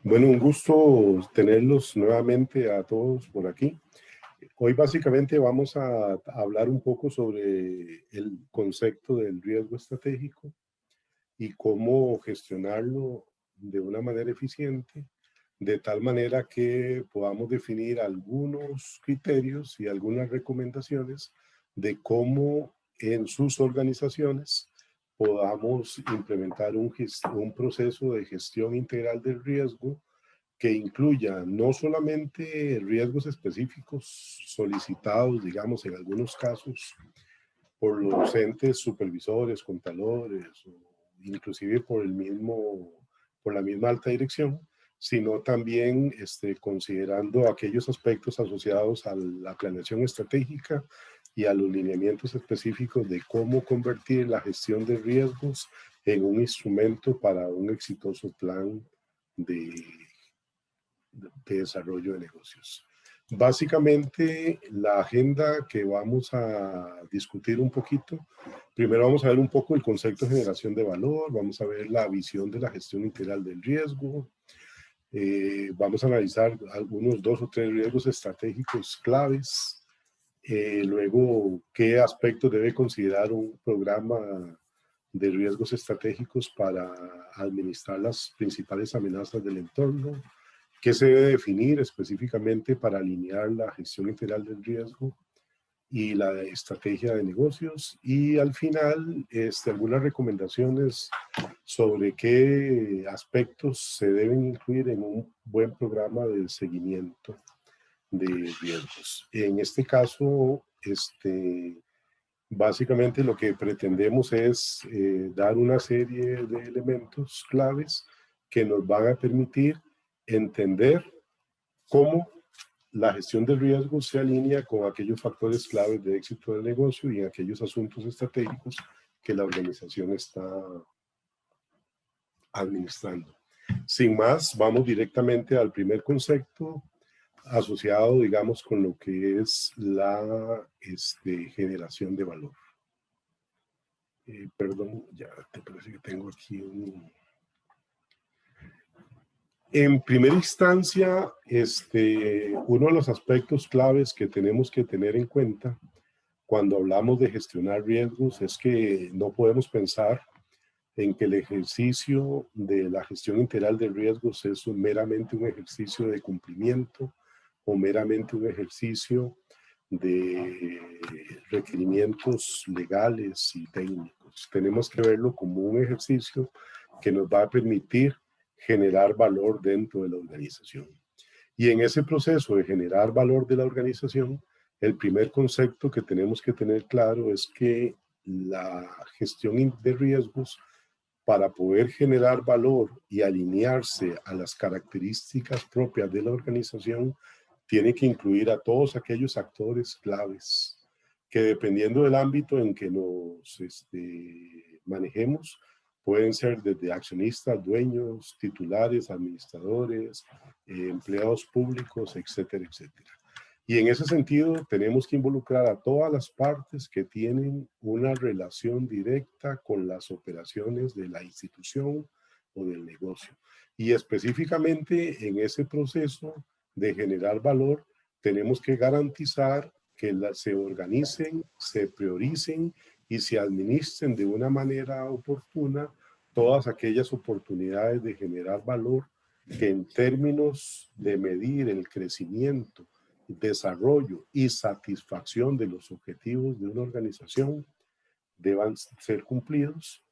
Bueno, un gusto tenerlos nuevamente a todos por aquí. Hoy básicamente vamos a hablar un poco sobre el concepto del riesgo estratégico y cómo gestionarlo de una manera eficiente, de tal manera que podamos definir algunos criterios y algunas recomendaciones de cómo en sus organizaciones podamos implementar un proceso de gestión integral del riesgo que incluya no solamente riesgos específicos solicitados, digamos, en algunos casos por los entes supervisores, contadores, o inclusive por la misma alta dirección, sino también considerando aquellos aspectos asociados a la planeación estratégica y a los lineamientos específicos de cómo convertir la gestión de riesgos en un instrumento para un exitoso plan de desarrollo de negocios. Básicamente, la agenda que vamos a discutir un poquito, primero vamos a ver un poco el concepto de generación de valor, vamos a ver la visión de la gestión integral del riesgo, vamos a analizar algunos 2 o 3 riesgos estratégicos claves, luego qué aspectos debe considerar un programa de riesgos estratégicos para administrar las principales amenazas del entorno, qué se debe definir específicamente para alinear la gestión integral del riesgo y la estrategia de negocios, y al final algunas recomendaciones sobre qué aspectos se deben incluir en un buen programa de seguimiento de riesgos. En este caso, básicamente lo que pretendemos es dar una serie de elementos claves que nos van a permitir entender cómo la gestión del riesgo se alinea con aquellos factores claves de éxito del negocio y en aquellos asuntos estratégicos que la organización está administrando. Sin más, vamos directamente al primer concepto asociado, digamos, con lo que es la generación de valor. Perdón, ya te parece que tengo aquí un... En primera instancia, uno de los aspectos claves que tenemos que tener en cuenta cuando hablamos de gestionar riesgos es que no podemos pensar en que el ejercicio de la gestión integral de riesgos es meramente un ejercicio de cumplimiento o meramente un ejercicio de requerimientos legales y técnicos. Tenemos que verlo como un ejercicio que nos va a permitir generar valor dentro de la organización. Y en ese proceso de generar valor de la organización, el primer concepto que tenemos que tener claro es que la gestión de riesgos, para poder generar valor y alinearse a las características propias de la organización, tiene que incluir a todos aquellos actores claves que, dependiendo del ámbito en que nos manejemos, pueden ser desde accionistas, dueños, titulares, administradores, empleados públicos, etcétera, etcétera. Y en ese sentido tenemos que involucrar a todas las partes que tienen una relación directa con las operaciones de la institución o del negocio. Y específicamente en ese proceso de generar valor, tenemos que garantizar que se organicen, se prioricen y se administren de una manera oportuna todas aquellas oportunidades de generar valor que, en términos de medir el crecimiento, desarrollo y satisfacción de los objetivos de una organización, deban ser cumplidos.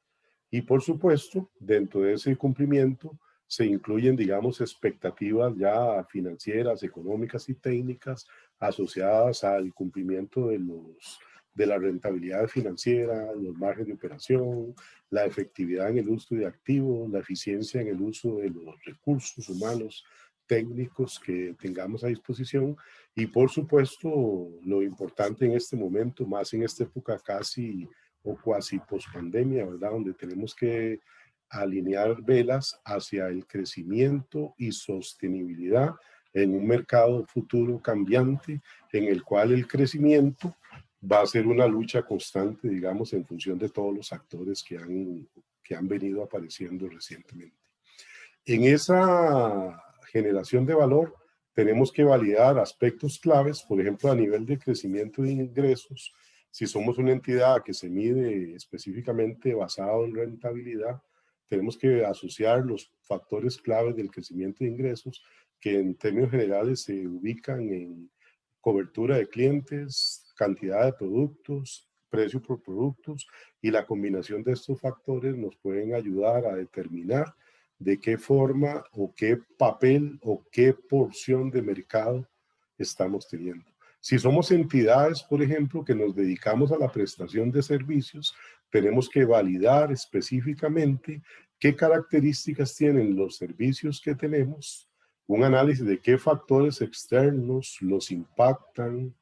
Y por supuesto, dentro de ese cumplimiento se incluyen, digamos, expectativas ya financieras, económicas y técnicas asociadas al cumplimiento de la rentabilidad financiera, los márgenes de operación, la efectividad en el uso de activos, la eficiencia en el uso de los recursos humanos técnicos que tengamos a disposición, y por supuesto lo importante en este momento, más en esta época casi o cuasi pospandemia, ¿verdad? Donde tenemos que alinear velas hacia el crecimiento y sostenibilidad en un mercado futuro cambiante, en el cual el crecimiento va a ser una lucha constante, digamos, en función de todos los actores que han venido apareciendo recientemente. En esa generación de valor, tenemos que validar aspectos claves, por ejemplo, a nivel de crecimiento de ingresos. Si somos una entidad que se mide específicamente basado en rentabilidad, tenemos que asociar los factores claves del crecimiento de ingresos, que en términos generales se ubican en cobertura de clientes, cantidad de productos, precio por productos, y la combinación de estos factores nos pueden ayudar a determinar de qué forma o qué papel o qué porción de mercado estamos teniendo. Si somos entidades, por ejemplo, que nos dedicamos a la prestación de servicios, tenemos que validar específicamente qué características tienen los servicios que tenemos, un análisis de qué factores externos los impactan,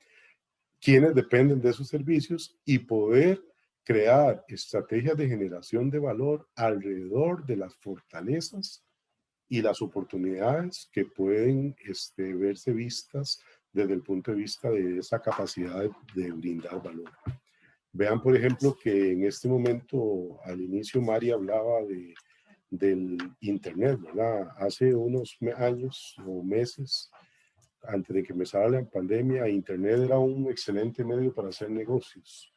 quiénes dependen de esos servicios y poder crear estrategias de generación de valor alrededor de las fortalezas y las oportunidades que pueden verse vistas desde el punto de vista de esa capacidad de brindar valor. Vean, por ejemplo, que en este momento, al inicio, Mari hablaba del Internet, ¿verdad? Hace unos años o meses, antes de que empezara la pandemia, Internet era un excelente medio para hacer negocios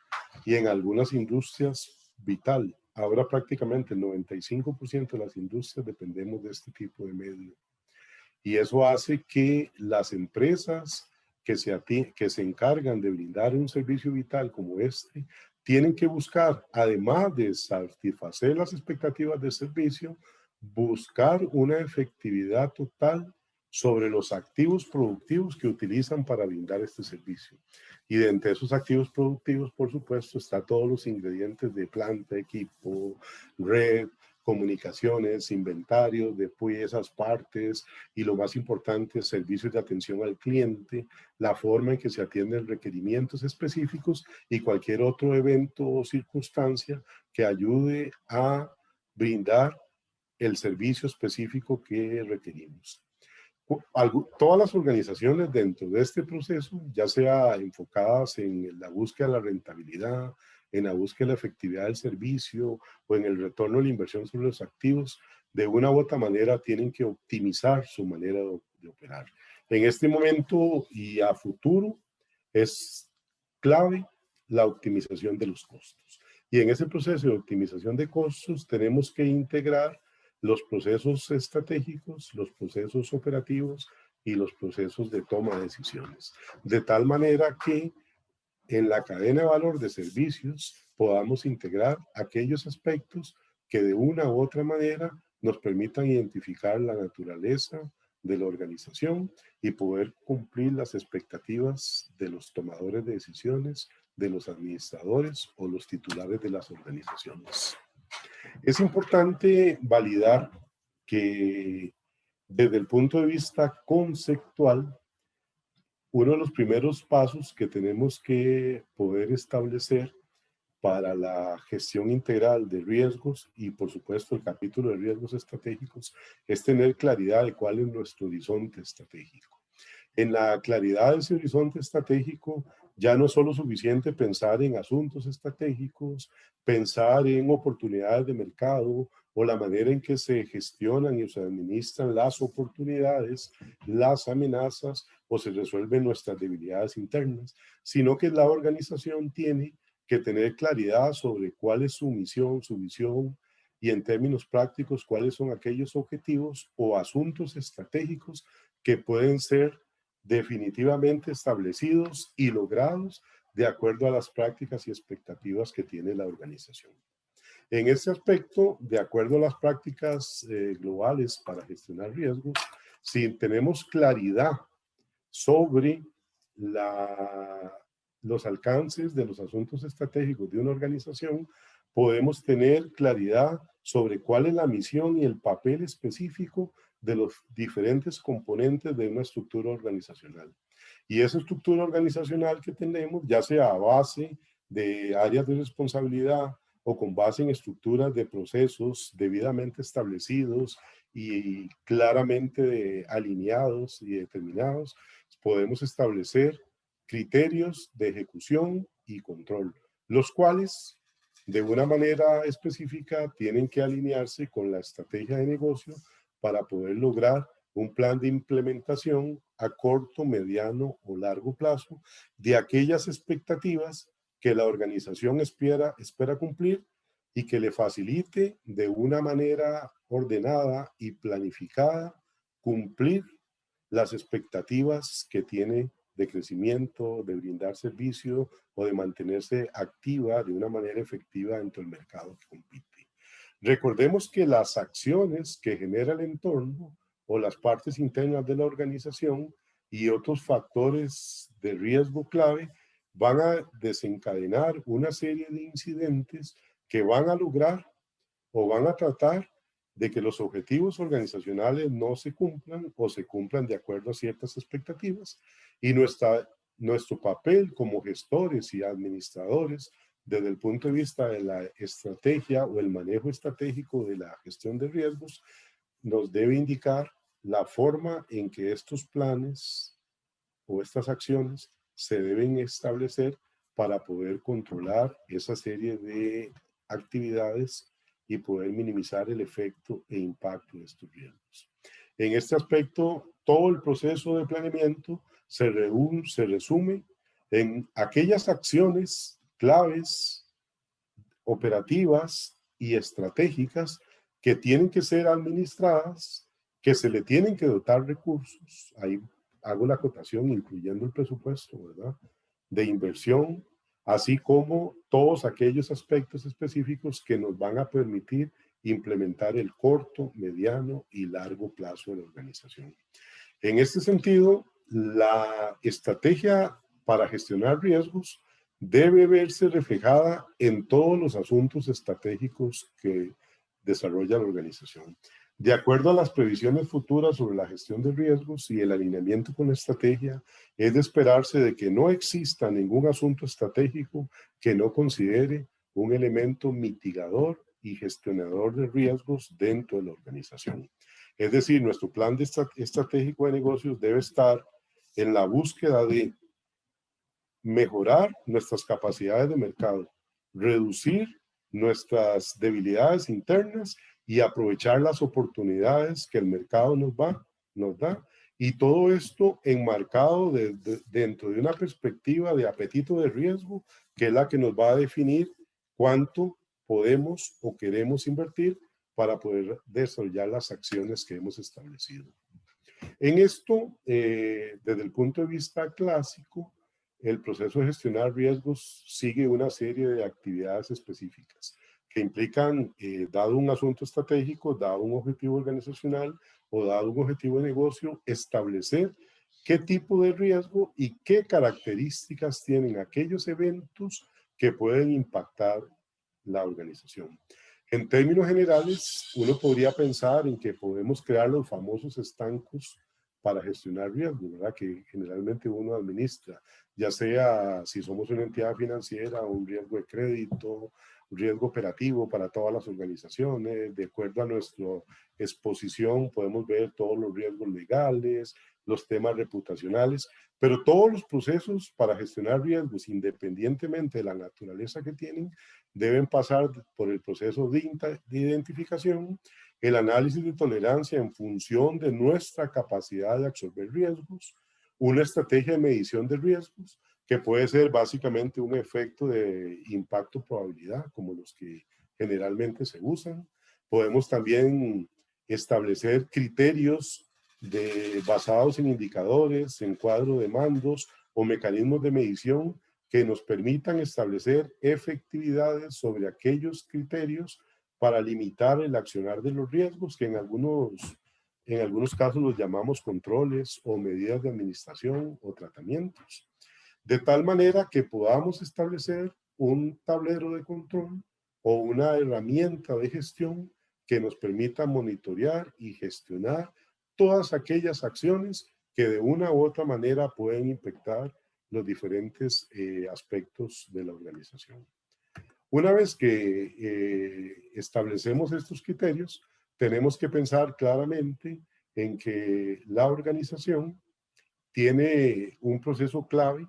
y en algunas industrias vital. Ahora prácticamente el 95% de las industrias dependemos de este tipo de medio. Y eso hace que las empresas que se encargan de brindar un servicio vital como este, tienen que buscar, además de satisfacer las expectativas de servicio, buscar una efectividad total sobre los activos productivos que utilizan para brindar este servicio. Y de entre esos activos productivos, por supuesto, está todos los ingredientes de planta, equipo, red, comunicaciones, inventarios de piezas, partes y lo más importante, servicios de atención al cliente, la forma en que se atienden requerimientos específicos y cualquier otro evento o circunstancia que ayude a brindar el servicio específico que requerimos. Todas las organizaciones dentro de este proceso, ya sea enfocadas en la búsqueda de la rentabilidad, en la búsqueda de la efectividad del servicio o en el retorno de la inversión sobre los activos, de una u otra manera tienen que optimizar su manera de operar. En este momento y a futuro es clave la optimización de los costos. Y en ese proceso de optimización de costos tenemos que integrar los procesos estratégicos, los procesos operativos y los procesos de toma de decisiones. De tal manera que en la cadena de valor de servicios podamos integrar aquellos aspectos que de una u otra manera nos permitan identificar la naturaleza de la organización y poder cumplir las expectativas de los tomadores de decisiones, de los administradores o los titulares de las organizaciones. Es importante validar que desde el punto de vista conceptual, uno de los primeros pasos que tenemos que poder establecer para la gestión integral de riesgos y por supuesto el capítulo de riesgos estratégicos es tener claridad de cuál es nuestro horizonte estratégico. En la claridad de ese horizonte estratégico ya no es solo suficiente pensar en asuntos estratégicos, pensar en oportunidades de mercado o la manera en que se gestionan y se administran las oportunidades, las amenazas o se resuelven nuestras debilidades internas, sino que la organización tiene que tener claridad sobre cuál es su misión, su visión y en términos prácticos cuáles son aquellos objetivos o asuntos estratégicos que pueden ser definitivamente establecidos y logrados de acuerdo a las prácticas y expectativas que tiene la organización. En este aspecto, de acuerdo a las prácticas globales para gestionar riesgos, si tenemos claridad sobre los alcances de los asuntos estratégicos de una organización, podemos tener claridad sobre cuál es la misión y el papel específico de los diferentes componentes de una estructura organizacional. Y esa estructura organizacional que tenemos, ya sea a base de áreas de responsabilidad o con base en estructuras de procesos debidamente establecidos y claramente alineados y determinados, podemos establecer criterios de ejecución y control, los cuales de una manera específica tienen que alinearse con la estrategia de negocio para poder lograr un plan de implementación a corto, mediano o largo plazo de aquellas expectativas que la organización espera cumplir y que le facilite de una manera ordenada y planificada cumplir las expectativas que tiene de crecimiento, de brindar servicio o de mantenerse activa de una manera efectiva dentro del mercado que compite. Recordemos que las acciones que genera el entorno o las partes internas de la organización y otros factores de riesgo clave van a desencadenar una serie de incidentes que van a lograr o van a tratar de que los objetivos organizacionales no se cumplan o se cumplan de acuerdo a ciertas expectativas. Y nuestro papel como gestores y administradores desde el punto de vista de la estrategia o el manejo estratégico de la gestión de riesgos nos debe indicar la forma en que estos planes o estas acciones se deben establecer para poder controlar esa serie de actividades y poder minimizar el efecto e impacto de estos riesgos. En este aspecto, todo el proceso de planeamiento se resume en aquellas acciones claves, operativas y estratégicas que tienen que ser administradas, que se le tienen que dotar recursos. Ahí hago la acotación, incluyendo el presupuesto, ¿verdad? De inversión, así como todos aquellos aspectos específicos que nos van a permitir implementar el corto, mediano y largo plazo de la organización. En este sentido, la estrategia para gestionar riesgos debe verse reflejada en todos los asuntos estratégicos que desarrolla la organización. De acuerdo a las previsiones futuras sobre la gestión de riesgos y el alineamiento con la estrategia, es de esperarse de que no exista ningún asunto estratégico que no considere un elemento mitigador y gestionador de riesgos dentro de la organización. Es decir, nuestro plan estratégico de negocios debe estar en la búsqueda de mejorar nuestras capacidades de mercado, reducir nuestras debilidades internas y aprovechar las oportunidades que el mercado nos da. Y todo esto enmarcado dentro de una perspectiva de apetito de riesgo, que es la que nos va a definir cuánto podemos o queremos invertir para poder desarrollar las acciones que hemos establecido. En esto, desde el punto de vista clásico, el proceso de gestionar riesgos sigue una serie de actividades específicas que implican, dado un asunto estratégico, dado un objetivo organizacional o dado un objetivo de negocio, establecer qué tipo de riesgo y qué características tienen aquellos eventos que pueden impactar la organización. En términos generales, uno podría pensar en que podemos crear los famosos estancos para gestionar riesgos, ¿verdad? Que generalmente uno administra, ya sea si somos una entidad financiera, un riesgo de crédito, un riesgo operativo para todas las organizaciones, de acuerdo a nuestra exposición podemos ver todos los riesgos legales, los temas reputacionales, pero todos los procesos para gestionar riesgos, independientemente de la naturaleza que tienen, deben pasar por el proceso de identificación, el análisis de tolerancia en función de nuestra capacidad de absorber riesgos, una estrategia de medición de riesgos, que puede ser básicamente un efecto de impacto probabilidad, como los que generalmente se usan. Podemos también establecer criterios basados en indicadores, en cuadro de mandos o mecanismos de medición que nos permitan establecer efectividades sobre aquellos criterios para limitar el accionar de los riesgos, que en algunos casos los llamamos controles o medidas de administración o tratamientos, de tal manera que podamos establecer un tablero de control o una herramienta de gestión que nos permita monitorear y gestionar todas aquellas acciones que de una u otra manera pueden impactar los diferentes aspectos de la organización. Una vez que establecemos estos criterios, tenemos que pensar claramente en que la organización tiene un proceso clave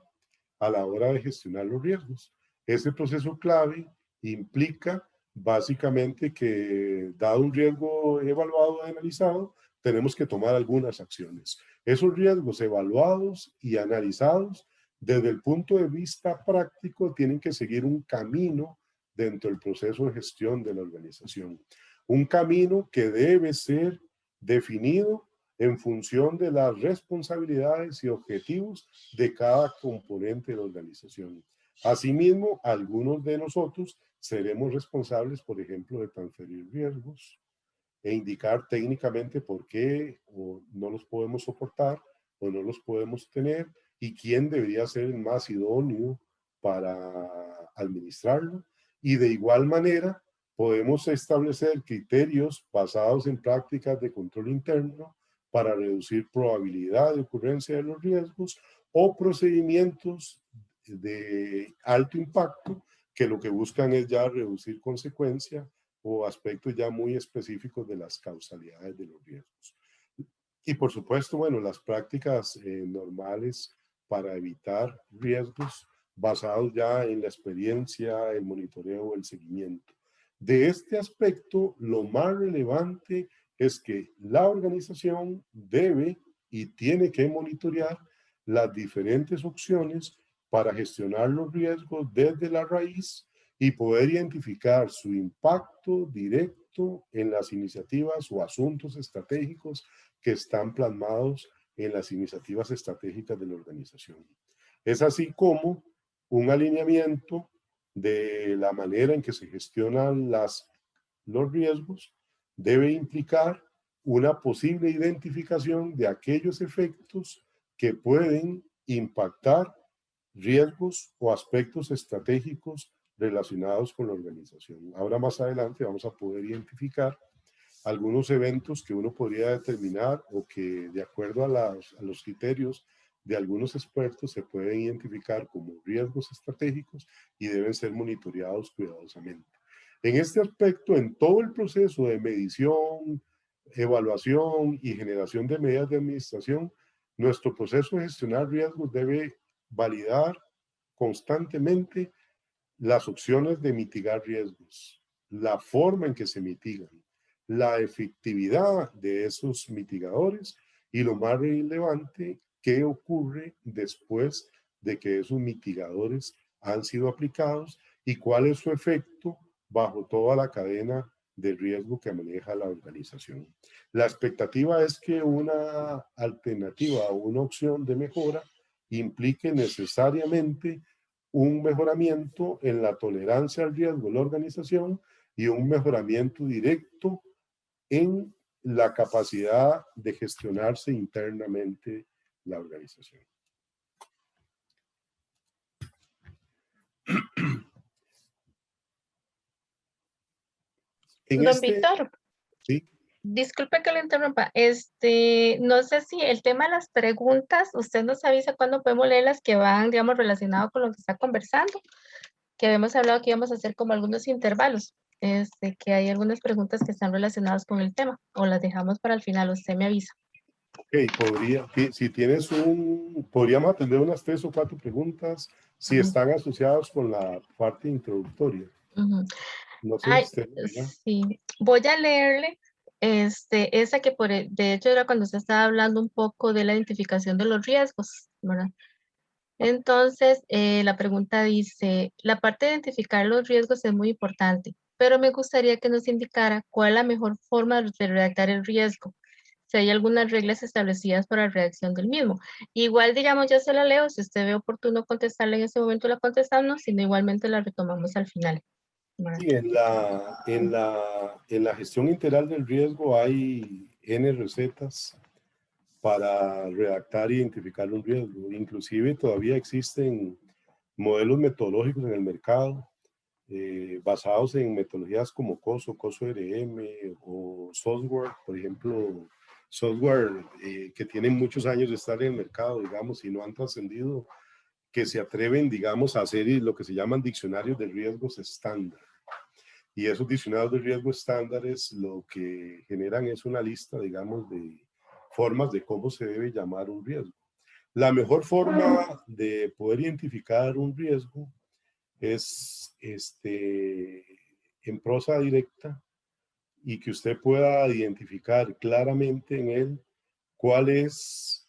a la hora de gestionar los riesgos. Ese proceso clave implica básicamente que, dado un riesgo evaluado y analizado, tenemos que tomar algunas acciones. Esos riesgos evaluados y analizados desde el punto de vista práctico tienen que seguir un camino dentro del proceso de gestión de la organización. Un camino que debe ser definido en función de las responsabilidades y objetivos de cada componente de la organización. Asimismo, algunos de nosotros seremos responsables, por ejemplo, de transferir riesgos e indicar técnicamente por qué o no los podemos soportar o no los podemos tener y quién debería ser el más idóneo para administrarlo. Y de igual manera, podemos establecer criterios basados en prácticas de control interno para reducir probabilidad de ocurrencia de los riesgos o procedimientos de alto impacto que lo que buscan es ya reducir consecuencias o aspectos ya muy específicos de las causalidades de los riesgos. Y por supuesto, bueno, las prácticas normales para evitar riesgos basados ya en la experiencia, el monitoreo, el seguimiento. De este aspecto, lo más relevante es que la organización debe y tiene que monitorear las diferentes opciones para gestionar los riesgos desde la raíz y poder identificar su impacto directo en las iniciativas o asuntos estratégicos que están plasmados en las iniciativas estratégicas de la organización. Es así como un alineamiento de la manera en que se gestionan los riesgos debe implicar una posible identificación de aquellos efectos que pueden impactar riesgos o aspectos estratégicos relacionados con la organización. Ahora más adelante vamos a poder identificar algunos eventos que uno podría determinar o que de acuerdo a los criterios de algunos expertos se pueden identificar como riesgos estratégicos y deben ser monitoreados cuidadosamente. En este aspecto, en todo el proceso de medición, evaluación y generación de medidas de administración, nuestro proceso de gestionar riesgos debe validar constantemente las opciones de mitigar riesgos, la forma en que se mitigan, la efectividad de esos mitigadores y lo más relevante, qué ocurre después de que esos mitigadores han sido aplicados y cuál es su efecto bajo toda la cadena de riesgo que maneja la organización. La expectativa es que una alternativa o una opción de mejora implique necesariamente un mejoramiento en la tolerancia al riesgo de la organización y un mejoramiento directo en la capacidad de gestionarse internamente la organización. Don Víctor, ¿sí? disculpe que le interrumpa. No sé si el tema de las preguntas, usted nos avisa cuándo podemos leer las que van, digamos, relacionado con lo que está conversando, que habíamos hablado que íbamos a hacer como algunos intervalos, que hay algunas preguntas que están relacionadas con el tema, o las dejamos para el final, usted me avisa. Ok, si tienes podríamos atender unas 3 o 4 preguntas si están asociadas con la parte introductoria. No sé, usted me dirá. Sí, voy a leerle esa que de hecho era cuando usted estaba hablando un poco de la identificación de los riesgos, ¿verdad? Entonces, la pregunta dice, la parte de identificar los riesgos es muy importante, pero me gustaría que nos indicara cuál es la mejor forma de redactar el riesgo, si hay algunas reglas establecidas para la redacción del mismo. Igual, digamos, yo se la leo, si usted ve oportuno contestarle en ese momento, la contestamos, sino igualmente la retomamos al final. Sí, en la gestión integral del riesgo hay N recetas para redactar e identificar un riesgo. Inclusive todavía existen modelos metodológicos en el mercado basados en metodologías como COSO, COSO-RM o software, por ejemplo, software que tienen muchos años de estar en el mercado, digamos, y no han trascendido, que se atreven, digamos, a hacer lo que se llaman diccionarios de riesgos estándar. Y esos diccionarios de riesgo estándares lo que generan es una lista, digamos, de formas de cómo se debe llamar un riesgo. La mejor forma de poder identificar un riesgo es en prosa directa y que usted pueda identificar claramente en él cuál es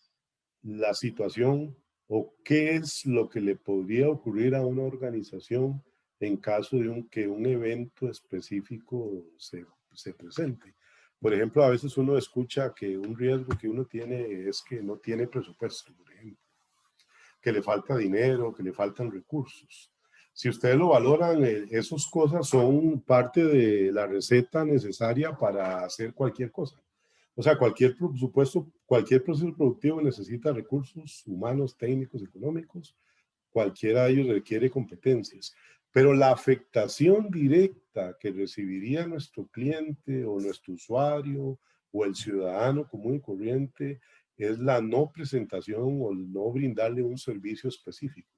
la situación o qué es lo que le podría ocurrir a una organización en caso de que un evento específico se presente. Por ejemplo, a veces uno escucha que un riesgo que uno tiene es que no tiene presupuesto, por ejemplo, que le falta dinero, que le faltan recursos. Si ustedes lo valoran, esas cosas son parte de la receta necesaria para hacer cualquier cosa. O sea, cualquier presupuesto, cualquier proceso productivo necesita recursos humanos, técnicos, económicos. Cualquiera de ellos requiere competencias. Pero la afectación directa que recibiría nuestro cliente o nuestro usuario o el ciudadano común y corriente es la no presentación o el no brindarle un servicio específico.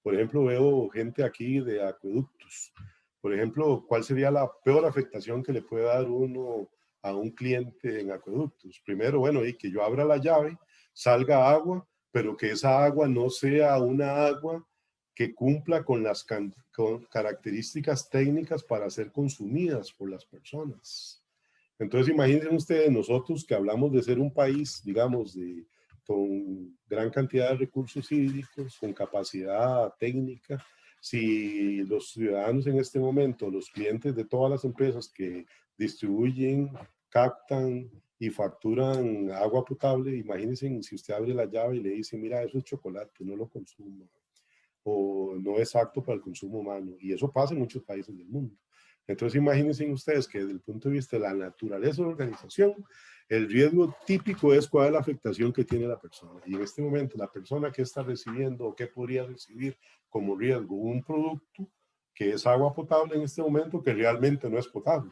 Por ejemplo, veo gente aquí de acueductos. Por ejemplo, ¿cuál sería la peor afectación que le puede dar uno a un cliente en acueductos? Primero, bueno, y que yo abra la llave, salga agua, pero que esa agua no sea una agua que cumpla con las con características técnicas para ser consumidas por las personas. Entonces, imagínense ustedes, nosotros que hablamos de ser un país, digamos, con gran cantidad de recursos hídricos, con capacidad técnica, si los ciudadanos en este momento, los clientes de todas las empresas que distribuyen, captan y facturan agua potable, imagínense si usted abre la llave y le dice, mira, eso es chocolate, no lo consuma, o no es apto para el consumo humano. Y eso pasa en muchos países del mundo. Entonces imagínense ustedes que desde el punto de vista de la naturaleza de la organización, el riesgo típico es cuál es la afectación que tiene la persona. Y en este momento la persona que está recibiendo o que podría recibir como riesgo un producto que es agua potable en este momento que realmente no es potable.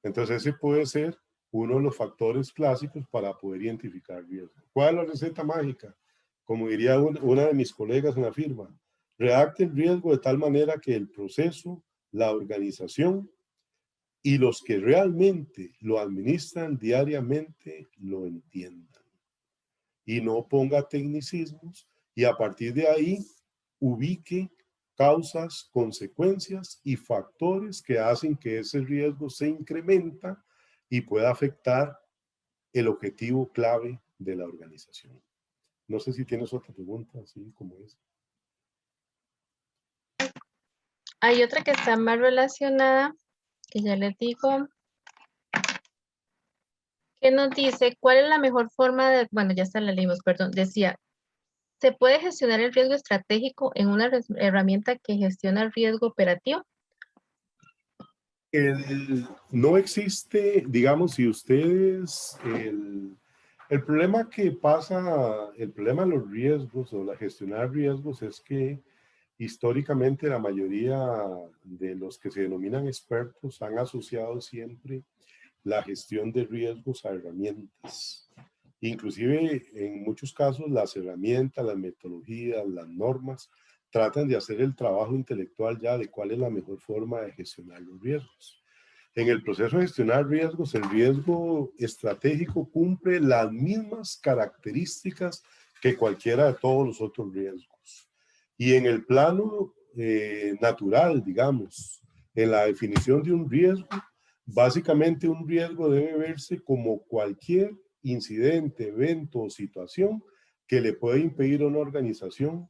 Entonces ese puede ser uno de los factores clásicos para poder identificar riesgo. ¿Cuál es la receta mágica? Como diría una de mis colegas en la firma, redacte el riesgo de tal manera que el proceso, la organización y los que realmente lo administran diariamente lo entiendan. Y no ponga tecnicismos y a partir de ahí ubique causas, consecuencias y factores que hacen que ese riesgo se incrementa y pueda afectar el objetivo clave de la organización. No sé si tienes otra pregunta, así como esa. Hay otra que está más relacionada, que ya les digo, que nos dice cuál es la mejor forma de, bueno, ya está la leímos, perdón, decía, ¿se puede gestionar el riesgo estratégico en una herramienta que gestiona el riesgo operativo? No existe, digamos, si ustedes, el problema que pasa, el problema de los riesgos o la gestionar riesgos es que históricamente la mayoría de los que se denominan expertos han asociado siempre la gestión de riesgos a herramientas. Inclusive en muchos casos las herramientas, las metodologías, las normas tratan de hacer el trabajo intelectual ya de cuál es la mejor forma de gestionar los riesgos. En el proceso de gestionar riesgos, el riesgo estratégico cumple las mismas características que cualquiera de todos los otros riesgos. Y en el plano natural, digamos, en la definición de un riesgo, básicamente un riesgo debe verse como cualquier incidente, evento o situación que le puede impedir a una organización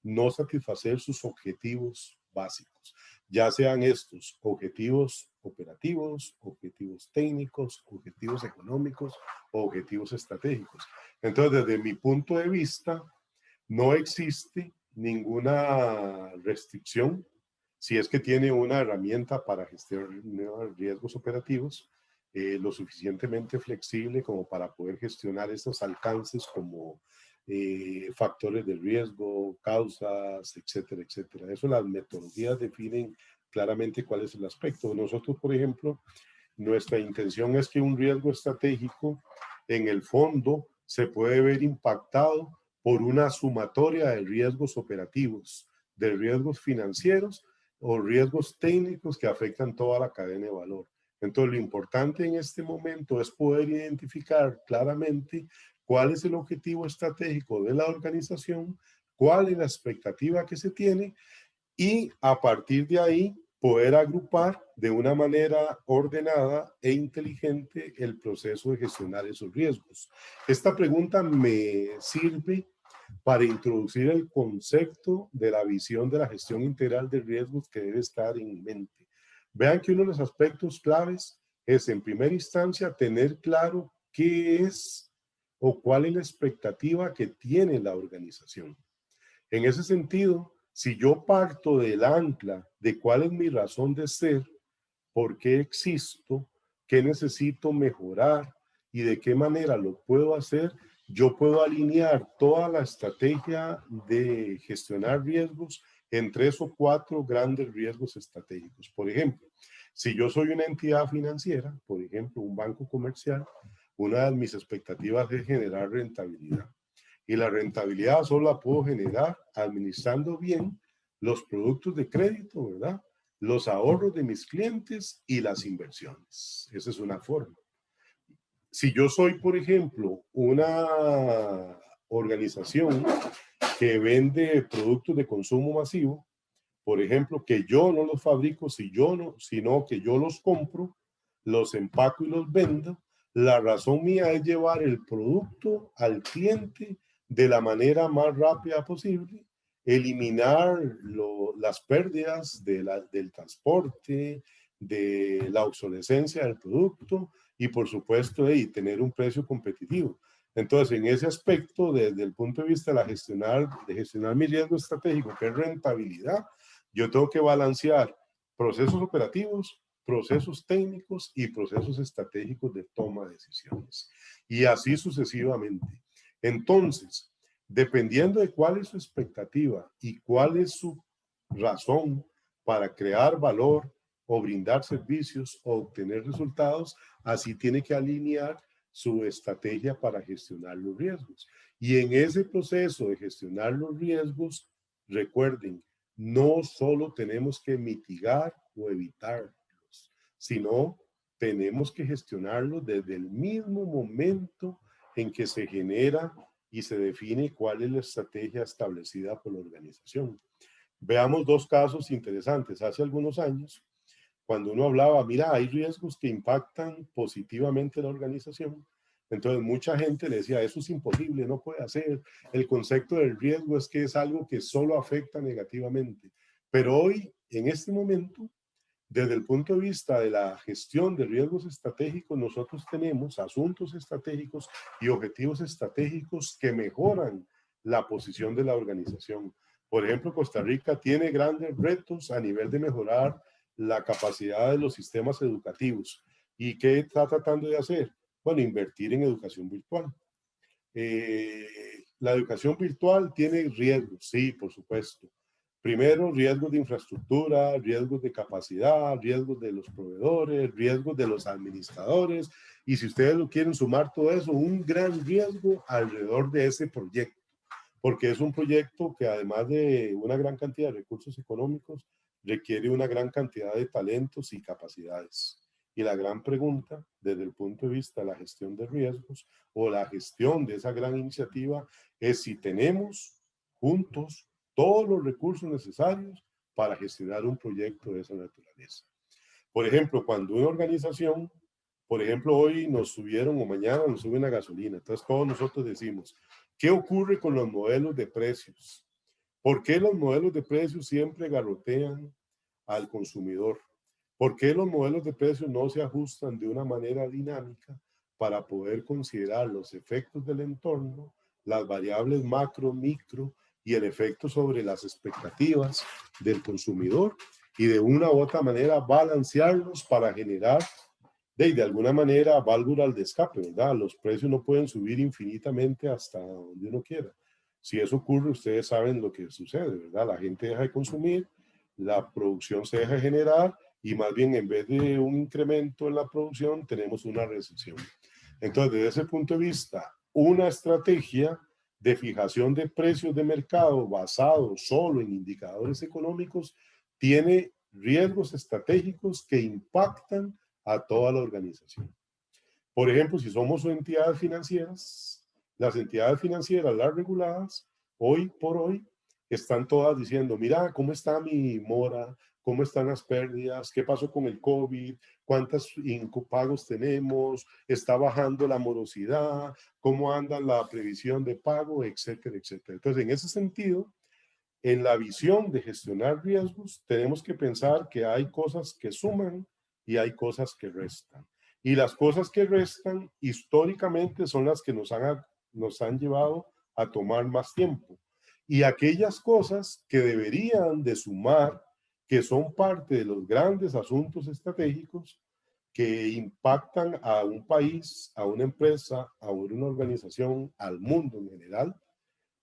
no satisfacer sus objetivos básicos, ya sean estos objetivos operativos, objetivos técnicos, objetivos económicos o objetivos estratégicos. Entonces, desde mi punto de vista, no existe ninguna restricción si es que tiene una herramienta para gestionar riesgos operativos lo suficientemente flexible como para poder gestionar estos alcances como factores de riesgo, causas, etcétera, etcétera. Eso las metodologías definen claramente cuál es el aspecto. Nosotros, por ejemplo, nuestra intención es que un riesgo estratégico en el fondo se puede ver impactado por una sumatoria de riesgos operativos, de riesgos financieros o riesgos técnicos que afectan toda la cadena de valor. Entonces, lo importante en este momento es poder identificar claramente cuál es el objetivo estratégico de la organización, cuál es la expectativa que se tiene y a partir de ahí poder agrupar de una manera ordenada e inteligente el proceso de gestionar esos riesgos. Esta pregunta me sirve para introducir el concepto de la visión de la gestión integral de riesgos que debe estar en mente. Vean que uno de los aspectos claves es, en primera instancia, tener claro qué es o cuál es la expectativa que tiene la organización. En ese sentido, si yo parto del ancla de cuál es mi razón de ser, por qué existo, qué necesito mejorar y de qué manera lo puedo hacer, yo puedo alinear toda la estrategia de gestionar riesgos en 3 o 4 grandes riesgos estratégicos. Por ejemplo, si yo soy una entidad financiera, por ejemplo, un banco comercial, una de mis expectativas es generar rentabilidad. Y la rentabilidad solo la puedo generar administrando bien los productos de crédito, ¿verdad? Los ahorros de mis clientes y las inversiones. Esa es una forma. Si yo soy, por ejemplo, una organización que vende productos de consumo masivo, por ejemplo, que yo no los fabrico, sino que yo los compro, los empaco y los vendo, la razón mía es llevar el producto al cliente de la manera más rápida posible, eliminar las pérdidas del transporte, de la obsolescencia del producto y por supuesto de tener un precio competitivo. Entonces, en ese aspecto, desde el punto de vista de gestionar mi riesgo estratégico, que es rentabilidad, yo tengo que balancear procesos operativos, procesos técnicos y procesos estratégicos de toma de decisiones. Y así sucesivamente. Entonces, dependiendo de cuál es su expectativa y cuál es su razón para crear valor o brindar servicios o obtener resultados, así tiene que alinear su estrategia para gestionar los riesgos. Y en ese proceso de gestionar los riesgos, recuerden, no solo tenemos que mitigar o evitarlos, sino tenemos que gestionarlos desde el mismo momento en que se genera y se define cuál es la estrategia establecida por la organización. Veamos 2 casos interesantes. Hace algunos años, cuando uno hablaba, mira, hay riesgos que impactan positivamente la organización, entonces mucha gente le decía, eso es imposible, no puede hacer. El concepto del riesgo es que es algo que solo afecta negativamente. Pero hoy, en este momento, desde el punto de vista de la gestión de riesgos estratégicos, nosotros tenemos asuntos estratégicos y objetivos estratégicos que mejoran la posición de la organización. Por ejemplo, Costa Rica tiene grandes retos a nivel de mejorar la capacidad de los sistemas educativos. ¿Y qué está tratando de hacer? Bueno, invertir en educación virtual. La educación virtual tiene riesgos, sí, por supuesto. Primero, riesgos de infraestructura, riesgos de capacidad, riesgos de los proveedores, riesgos de los administradores. Y si ustedes lo quieren sumar todo eso, un gran riesgo alrededor de ese proyecto, porque es un proyecto que además de una gran cantidad de recursos económicos, requiere una gran cantidad de talentos y capacidades. Y la gran pregunta, desde el punto de vista de la gestión de riesgos o la gestión de esa gran iniciativa, es si tenemos juntos todos los recursos necesarios para gestionar un proyecto de esa naturaleza. Por ejemplo, cuando una organización, por ejemplo, hoy nos subieron o mañana nos suben la gasolina, entonces todos nosotros decimos, ¿qué ocurre con los modelos de precios? ¿Por qué los modelos de precios siempre garrotean al consumidor? ¿Por qué los modelos de precios no se ajustan de una manera dinámica para poder considerar los efectos del entorno, las variables macro, micro y el efecto sobre las expectativas del consumidor y de una u otra manera balancearlos para generar de alguna manera válvula de escape, ¿verdad? Los precios no pueden subir infinitamente hasta donde uno quiera. Si eso ocurre, ustedes saben lo que sucede, ¿verdad? La gente deja de consumir, la producción se deja de generar y más bien en vez de un incremento en la producción, tenemos una recesión. Entonces, desde ese punto de vista, una estrategia de fijación de precios de mercado basado solo en indicadores económicos tiene riesgos estratégicos que impactan a toda la organización. Por ejemplo, si somos entidades financieras, las entidades financieras, las reguladas, hoy por hoy, están todas diciendo, mira, ¿cómo está mi mora? cómo están las pérdidas, qué pasó con el COVID, cuántos impagos tenemos, está bajando la morosidad, cómo anda la previsión de pago, etcétera, etcétera. Entonces, en ese sentido, en la visión de gestionar riesgos, tenemos que pensar que hay cosas que suman y hay cosas que restan. Y las cosas que restan históricamente son las que nos han llevado a tomar más tiempo. Y aquellas cosas que deberían de sumar, que son parte de los grandes asuntos estratégicos que impactan a un país, a una empresa, a una organización, al mundo en general,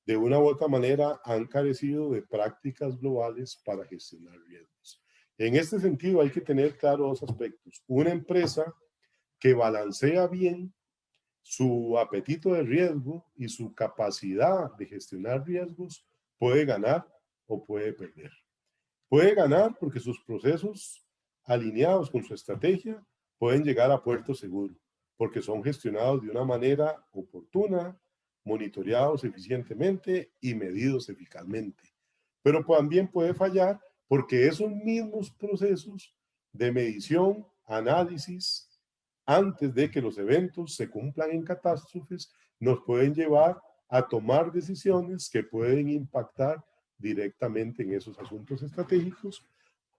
de una u otra manera han carecido de prácticas globales para gestionar riesgos. En este sentido hay que tener claro dos aspectos. Una empresa que balancea bien su apetito de riesgo y su capacidad de gestionar riesgos puede ganar o puede perder. Puede ganar porque sus procesos alineados con su estrategia pueden llegar a puerto seguro, porque son gestionados de una manera oportuna, monitoreados eficientemente y medidos eficazmente. Pero también puede fallar porque esos mismos procesos de medición, análisis, antes de que los eventos se cumplan en catástrofes, nos pueden llevar a tomar decisiones que pueden impactar directamente en esos asuntos estratégicos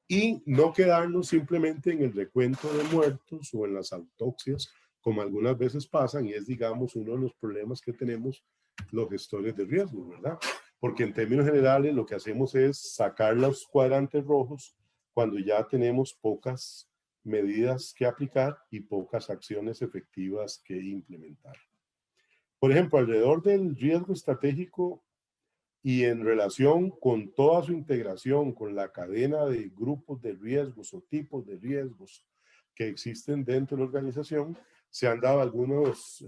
y no quedarnos simplemente en el recuento de muertos o en las autopsias, como algunas veces pasan, y es, digamos, uno de los problemas que tenemos los gestores de riesgo, ¿verdad? Porque en términos generales lo que hacemos es sacar los cuadrantes rojos cuando ya tenemos pocas medidas que aplicar y pocas acciones efectivas que implementar. Por ejemplo, alrededor del riesgo estratégico y en relación con toda su integración con la cadena de grupos de riesgos o tipos de riesgos que existen dentro de la organización, se han dado algunas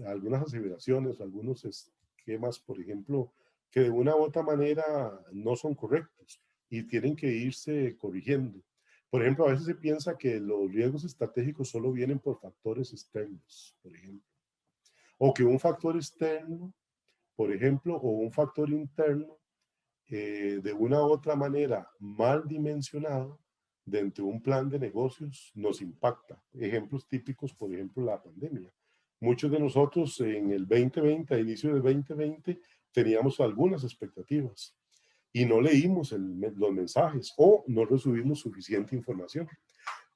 aseveraciones, algunos esquemas, por ejemplo, que de una u otra manera no son correctos y tienen que irse corrigiendo. Por ejemplo, a veces se piensa que los riesgos estratégicos solo vienen por factores externos, por ejemplo, o que un factor externo, por ejemplo, o un factor interno de una u otra manera mal dimensionado dentro de un plan de negocios nos impacta. Ejemplos típicos, por ejemplo, la pandemia. Muchos de nosotros en el 2020, a inicio del 2020, teníamos algunas expectativas y no leímos los mensajes o no recibimos suficiente información.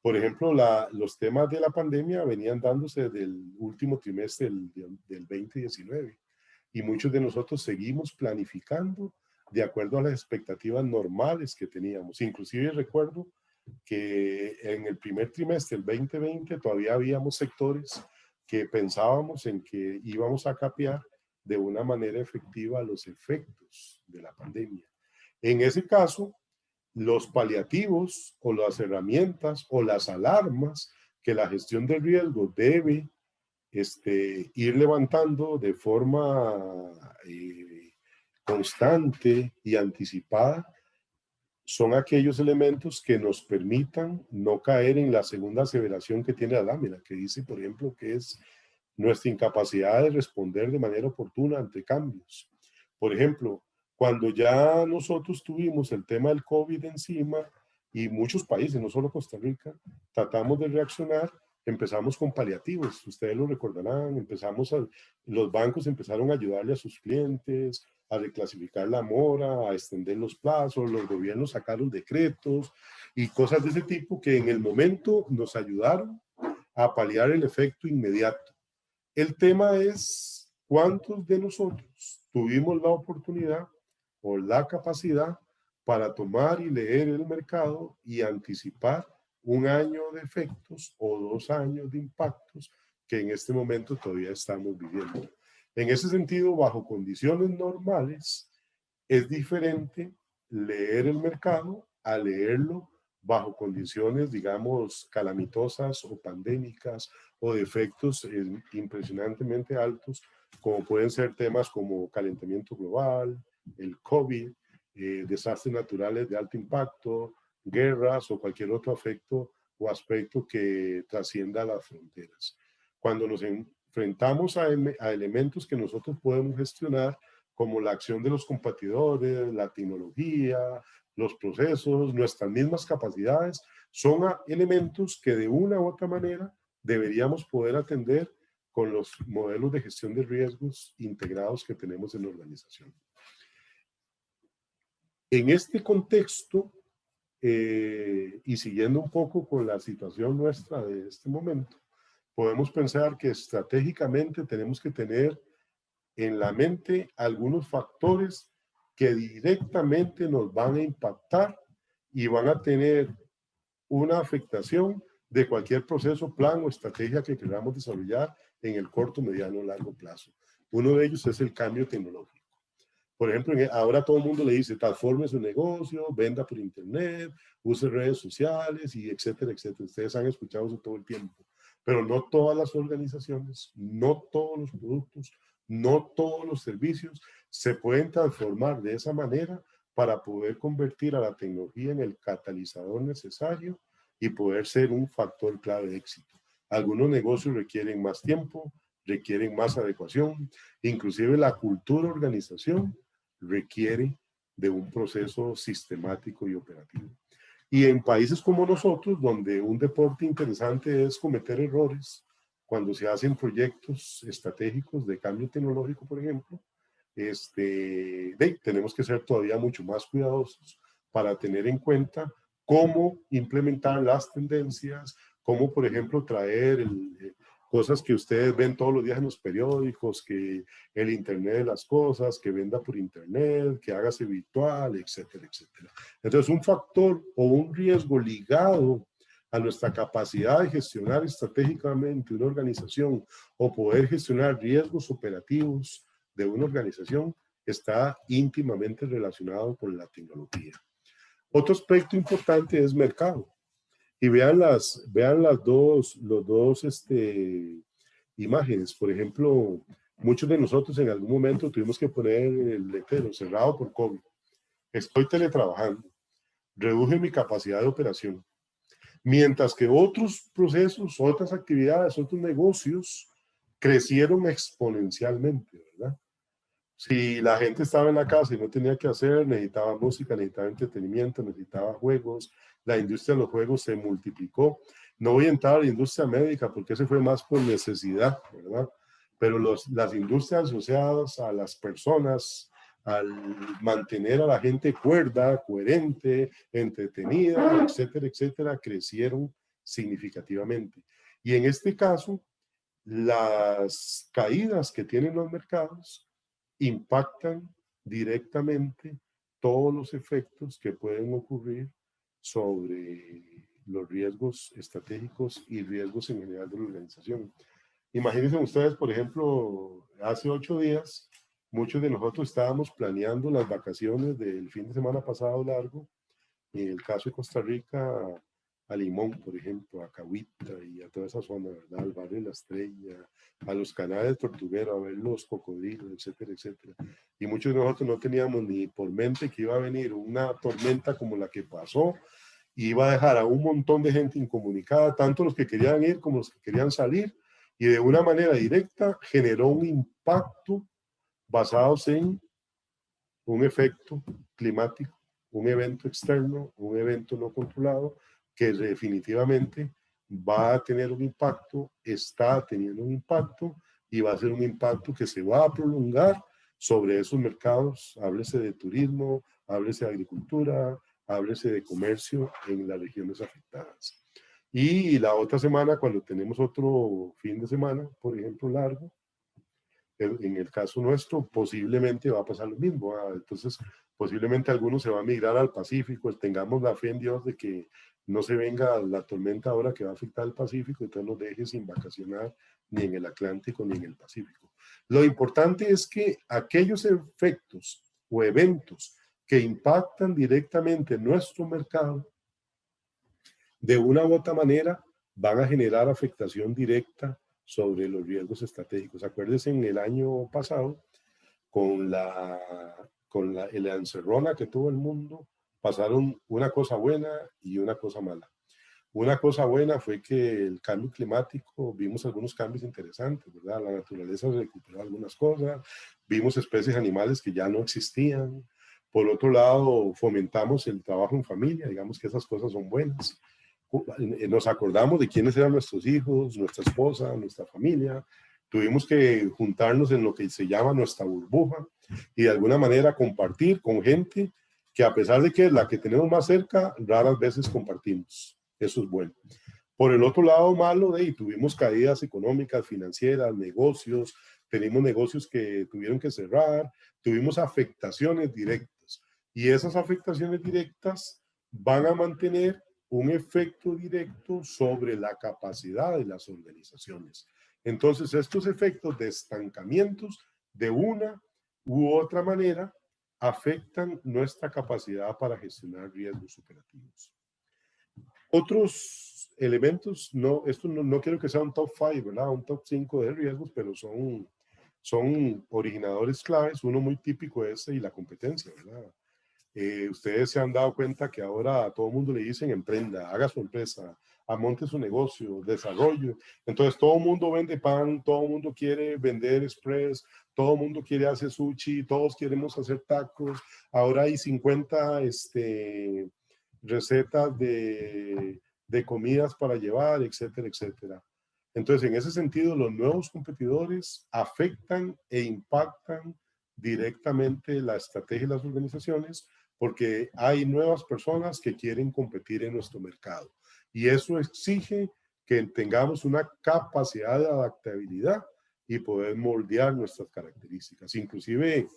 Por ejemplo, los temas de la pandemia venían dándose desde el último trimestre del 2019 y muchos de nosotros seguimos planificando de acuerdo a las expectativas normales que teníamos. Inclusive recuerdo que en el primer trimestre del 2020 todavía habíamos sectores que pensábamos en que íbamos a capear de una manera efectiva los efectos de la pandemia. En ese caso, los paliativos o las herramientas o las alarmas que la gestión del riesgo debe ir levantando de forma constante y anticipada son aquellos elementos que nos permitan no caer en la segunda aseveración que tiene la lámina, que dice, por ejemplo, que es nuestra incapacidad de responder de manera oportuna ante cambios. Por ejemplo, cuando ya nosotros tuvimos el tema del COVID encima y muchos países, no solo Costa Rica, tratamos de reaccionar, empezamos con paliativos, ustedes lo recordarán, los bancos empezaron a ayudarle a sus clientes, a reclasificar la mora, a extender los plazos, los gobiernos sacaron decretos y cosas de ese tipo que en el momento nos ayudaron a paliar el efecto inmediato. El tema es cuántos de nosotros tuvimos la oportunidad o la capacidad para tomar y leer el mercado y anticipar un año de efectos o 2 años de impactos que en este momento todavía estamos viviendo. En ese sentido, bajo condiciones normales, es diferente leer el mercado a leerlo bajo condiciones, digamos, calamitosas o pandémicas o de efectos impresionantemente altos, como pueden ser temas como calentamiento global, el COVID, desastres naturales de alto impacto, guerras o cualquier otro efecto o aspecto que trascienda las fronteras. Cuando nos enfrentamos a elementos que nosotros podemos gestionar, como la acción de los competidores, la tecnología, los procesos, nuestras mismas capacidades, son elementos que de una u otra manera deberíamos poder atender con los modelos de gestión de riesgos integrados que tenemos en la organización. En este contexto, y siguiendo un poco con la situación nuestra de este momento, podemos pensar que estratégicamente tenemos que tener en la mente algunos factores que directamente nos van a impactar y van a tener una afectación de cualquier proceso, plan o estrategia que queramos desarrollar en el corto, mediano o largo plazo. Uno de ellos es el cambio tecnológico. Por ejemplo, ahora todo el mundo le dice, transforme su negocio, venda por internet, use redes sociales y etcétera, etcétera. Ustedes han escuchado eso todo el tiempo. Pero no todas las organizaciones, no todos los productos, no todos los servicios se pueden transformar de esa manera para poder convertir a la tecnología en el catalizador necesario y poder ser un factor clave de éxito. Algunos negocios requieren más tiempo, requieren más adecuación, inclusive la cultura organización requiere de un proceso sistemático y operativo. Y en países como nosotros, donde un deporte interesante es cometer errores, cuando se hacen proyectos estratégicos de cambio tecnológico, por ejemplo, tenemos que ser todavía mucho más cuidadosos para tener en cuenta cómo implementar las tendencias, cómo, por ejemplo, traer cosas que ustedes ven todos los días en los periódicos, que el Internet de las cosas, que venda por Internet, que hágase virtual, etcétera, etcétera. Entonces, un factor o un riesgo ligado a nuestra capacidad de gestionar estratégicamente una organización o poder gestionar riesgos operativos de una organización está íntimamente relacionado con la tecnología. Otro aspecto importante es mercado. Y vean las dos imágenes. Por ejemplo, muchos de nosotros en algún momento tuvimos que poner el letrero cerrado por COVID. Estoy teletrabajando. Reduje mi capacidad de operación. Mientras que otros procesos, otras actividades, otros negocios crecieron exponencialmente, ¿verdad? Si la gente estaba en la casa y no tenía que hacer, necesitaba música, necesitaba entretenimiento, necesitaba juegos, la industria de los juegos se multiplicó. No voy a entrar a la industria médica porque ese fue más por necesidad, ¿verdad? Pero las industrias asociadas a las personas, al mantener a la gente cuerda, coherente, entretenida, etcétera, etcétera, crecieron significativamente. Y en este caso, las caídas que tienen los mercados impactan directamente todos los efectos que pueden ocurrir sobre los riesgos estratégicos y riesgos en general de la organización. Imagínense ustedes, por ejemplo, hace 8 días, muchos de nosotros estábamos planeando las vacaciones del fin de semana pasado largo. En el caso de Costa Rica, a Limón, por ejemplo, a Cahuita y a toda esa zona, ¿verdad? Al barrio de La Estrella, a los canales Tortuguero, a ver los cocodrilos, etcétera, etcétera. Y muchos de nosotros no teníamos ni por mente que iba a venir una tormenta como la que pasó y iba a dejar a un montón de gente incomunicada, tanto los que querían ir como los que querían salir, y de una manera directa generó un impacto basado en un efecto climático, un evento externo, un evento no controlado, que definitivamente va a tener un impacto, está teniendo un impacto y va a ser un impacto que se va a prolongar sobre esos mercados. Háblese de turismo, háblese de agricultura, háblese de comercio en las regiones afectadas. Y la otra semana, cuando tenemos otro fin de semana, por ejemplo, largo, en el caso nuestro, posiblemente va a pasar lo mismo. Entonces, posiblemente algunos se van a migrar al Pacífico. Tengamos la fe en Dios de que no se venga la tormenta ahora que va a afectar al Pacífico, entonces nos deje sin vacacionar ni en el Atlántico ni en el Pacífico. Lo importante es que aquellos efectos o eventos que impactan directamente en nuestro mercado, de una u otra manera, van a generar afectación directa sobre los riesgos estratégicos. Acuérdense en el año pasado, con la encerrona que tuvo el mundo, pasaron una cosa buena y una cosa mala. Una cosa buena fue que el cambio climático, vimos algunos cambios interesantes, ¿verdad? La naturaleza recuperó algunas cosas, vimos especies animales que ya no existían. Por otro lado, fomentamos el trabajo en familia, digamos que esas cosas son buenas. Nos acordamos de quiénes eran nuestros hijos, nuestra esposa, nuestra familia. Tuvimos que juntarnos en lo que se llama nuestra burbuja y de alguna manera compartir con gente que a pesar de que es la que tenemos más cerca, raras veces compartimos. Eso es bueno. Por el otro lado malo, tuvimos caídas económicas, financieras, negocios, tenemos negocios que tuvieron que cerrar, tuvimos afectaciones directas y esas afectaciones directas van a mantener un efecto directo sobre la capacidad de las organizaciones. Entonces, estos efectos de estancamientos de una u otra manera afectan nuestra capacidad para gestionar riesgos operativos. Otros elementos, no, esto no quiero que sea un top 5, ¿verdad? Un top 5 de riesgos, pero son originadores claves. Uno muy típico es y la competencia, ¿verdad? Ustedes se han dado cuenta que ahora a todo el mundo le dicen emprenda, haga su empresa, amonte su negocio, desarrollo. Entonces todo el mundo vende pan, todo el mundo quiere vender express, todo el mundo quiere hacer sushi, todos queremos hacer tacos. Ahora hay 50 recetas de comidas para llevar, etcétera, etcétera. Entonces, en ese sentido, los nuevos competidores afectan e impactan directamente la estrategia de las organizaciones porque hay nuevas personas que quieren competir en nuestro mercado. Y eso exige que tengamos una capacidad de adaptabilidad y poder moldear nuestras características. Inclusive,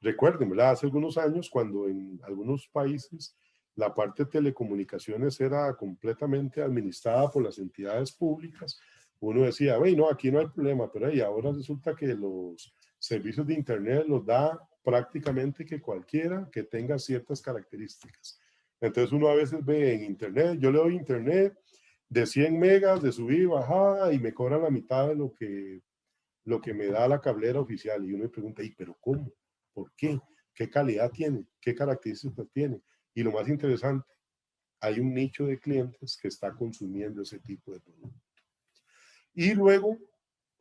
recuerden, ¿verdad? Hace algunos años, cuando en algunos países la parte de telecomunicaciones era completamente administrada por las entidades públicas, uno decía, bueno, aquí no hay problema, pero ahí ahora resulta que los servicios de Internet los da prácticamente que cualquiera que tenga ciertas características. Entonces uno a veces ve en Internet, yo le doy Internet de 100 megas de subida y bajada y me cobran la mitad de lo que me da la cablera oficial. Y uno me pregunta, ¿y pero cómo? ¿Por qué? ¿Qué calidad tiene? ¿Qué características tiene? Y lo más interesante, hay un nicho de clientes que está consumiendo ese tipo de productos. Y luego,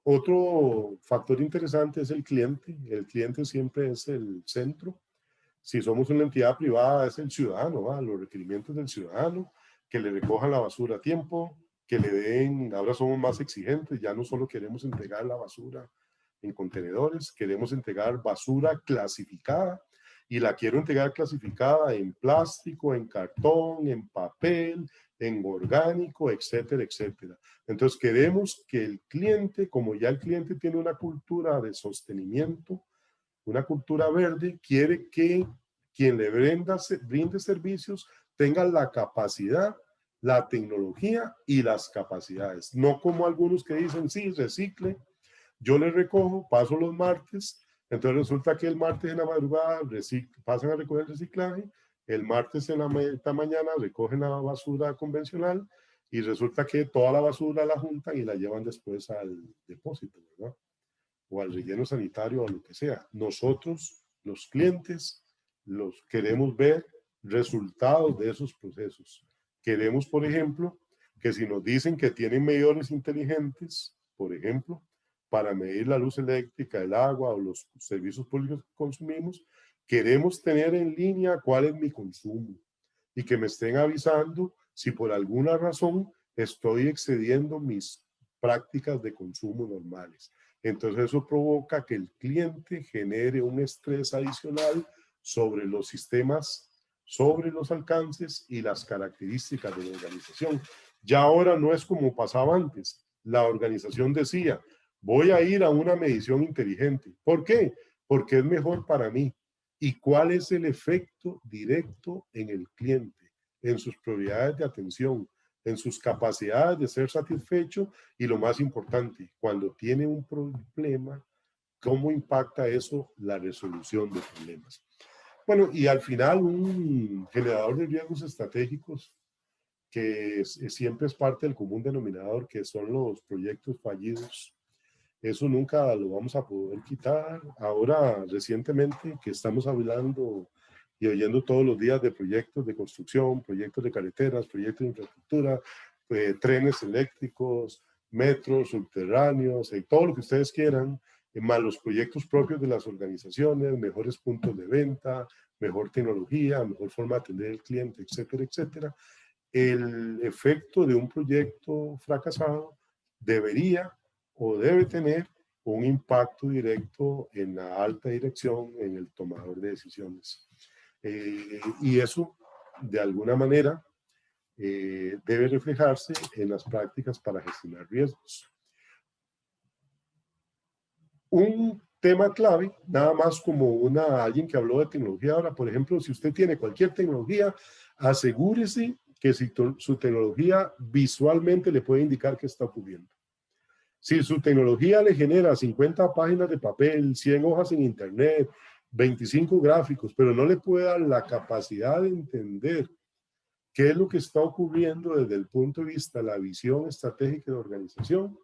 otro factor interesante es el cliente. El cliente siempre es el centro. Si somos una entidad privada, es el ciudadano, ¿va? Los requerimientos del ciudadano, que le recojan la basura a tiempo, que le den, ahora somos más exigentes, ya no solo queremos entregar la basura en contenedores, queremos entregar basura clasificada y la quiero entregar clasificada en plástico, en cartón, en papel, en orgánico, etcétera, etcétera. Entonces queremos que el cliente, como ya el cliente tiene una cultura de sostenimiento, una cultura verde, quiere que quien le brinde servicios tenga la capacidad, la tecnología y las capacidades. No como algunos que dicen, sí, recicle, yo le recojo, paso los martes, entonces resulta que el martes en la madrugada pasan a recoger el reciclaje, el martes en la mañana recogen la basura convencional y resulta que toda la basura la juntan y la llevan después al depósito, ¿verdad? O al relleno sanitario o a lo que sea. Nosotros, los clientes, los queremos ver resultados de esos procesos. Queremos, por ejemplo, que si nos dicen que tienen medidores inteligentes, por ejemplo, para medir la luz eléctrica, el agua o los servicios públicos que consumimos, queremos tener en línea cuál es mi consumo y que me estén avisando si por alguna razón estoy excediendo mis prácticas de consumo normales. Entonces eso provoca que el cliente genere un estrés adicional sobre los sistemas, sobre los alcances y las características de la organización. Ya ahora no es como pasaba antes. La organización decía, voy a ir a una medición inteligente. ¿Por qué? Porque es mejor para mí. ¿Y cuál es el efecto directo en el cliente, en sus prioridades de atención, en sus capacidades de ser satisfecho y lo más importante, cuando tiene un problema, cómo impacta eso la resolución de problemas? Bueno, y al final un generador de riesgos estratégicos que siempre es parte del común denominador, que son los proyectos fallidos. Eso nunca lo vamos a poder quitar. Ahora, recientemente, que estamos hablando y oyendo todos los días de proyectos de construcción, proyectos de carreteras, proyectos de infraestructura, trenes eléctricos, metros, subterráneos, todo lo que ustedes quieran, más los proyectos propios de las organizaciones, mejores puntos de venta, mejor tecnología, mejor forma de atender al cliente, etcétera, etcétera. El efecto de un proyecto fracasado debería o debe tener un impacto directo en la alta dirección, en el tomador de decisiones. Y eso, de alguna manera, debe reflejarse en las prácticas para gestionar riesgos. Un tema clave, nada más como alguien que habló de tecnología ahora, por ejemplo, si usted tiene cualquier tecnología, asegúrese que si su tecnología visualmente le puede indicar qué está ocurriendo. Si su tecnología le genera 50 páginas de papel, 100 hojas en internet, 25 gráficos, pero no le puede dar la capacidad de entender qué es lo que está ocurriendo desde el punto de vista de la visión estratégica de la organización,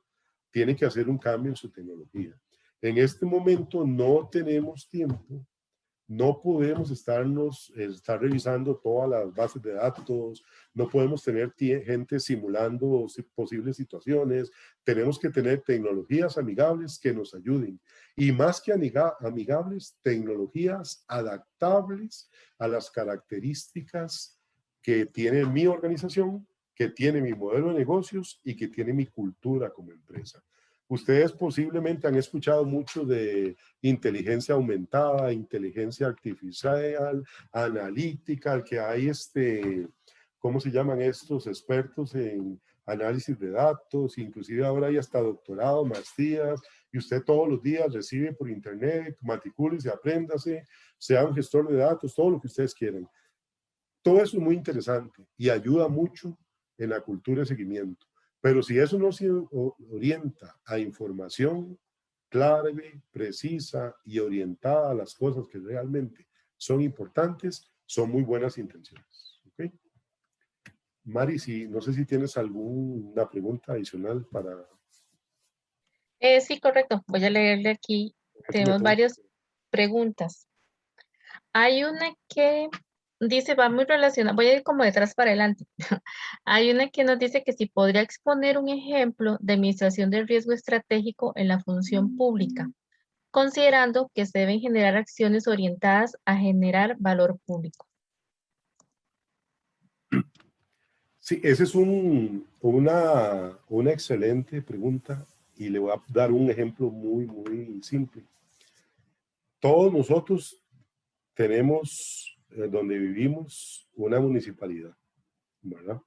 tiene que hacer un cambio en su tecnología. En este momento no tenemos tiempo, no podemos estar revisando todas las bases de datos, no podemos tener gente simulando posibles situaciones, tenemos que tener tecnologías amigables que nos ayuden. Y más que amigables, tecnologías adaptables a las características que tiene mi organización, que tiene mi modelo de negocios y que tiene mi cultura como empresa. Ustedes posiblemente han escuchado mucho de inteligencia aumentada, inteligencia artificial, analítica, que hay ¿cómo se llaman estos expertos en análisis de datos? Inclusive ahora hay hasta doctorado, maestrías, y usted todos los días recibe por internet, matricúlese, apréndase, sea un gestor de datos, todo lo que ustedes quieran. Todo eso es muy interesante y ayuda mucho en la cultura de seguimiento. Pero si eso no se orienta a información clave, precisa y orientada a las cosas que realmente son importantes, son muy buenas intenciones. ¿Okay? Mari, no sé si tienes alguna pregunta adicional para... Sí, correcto. Voy a leerle aquí. Tenemos varias preguntas. Hay una que dice, va muy relacionada, voy a ir como detrás para adelante. Hay una que nos dice que si podría exponer un ejemplo de administración del riesgo estratégico en la función pública, considerando que se deben generar acciones orientadas a generar valor público. Sí, esa es una excelente pregunta y le voy a dar un ejemplo muy, muy simple. Todos nosotros tenemos donde vivimos una municipalidad, ¿verdad?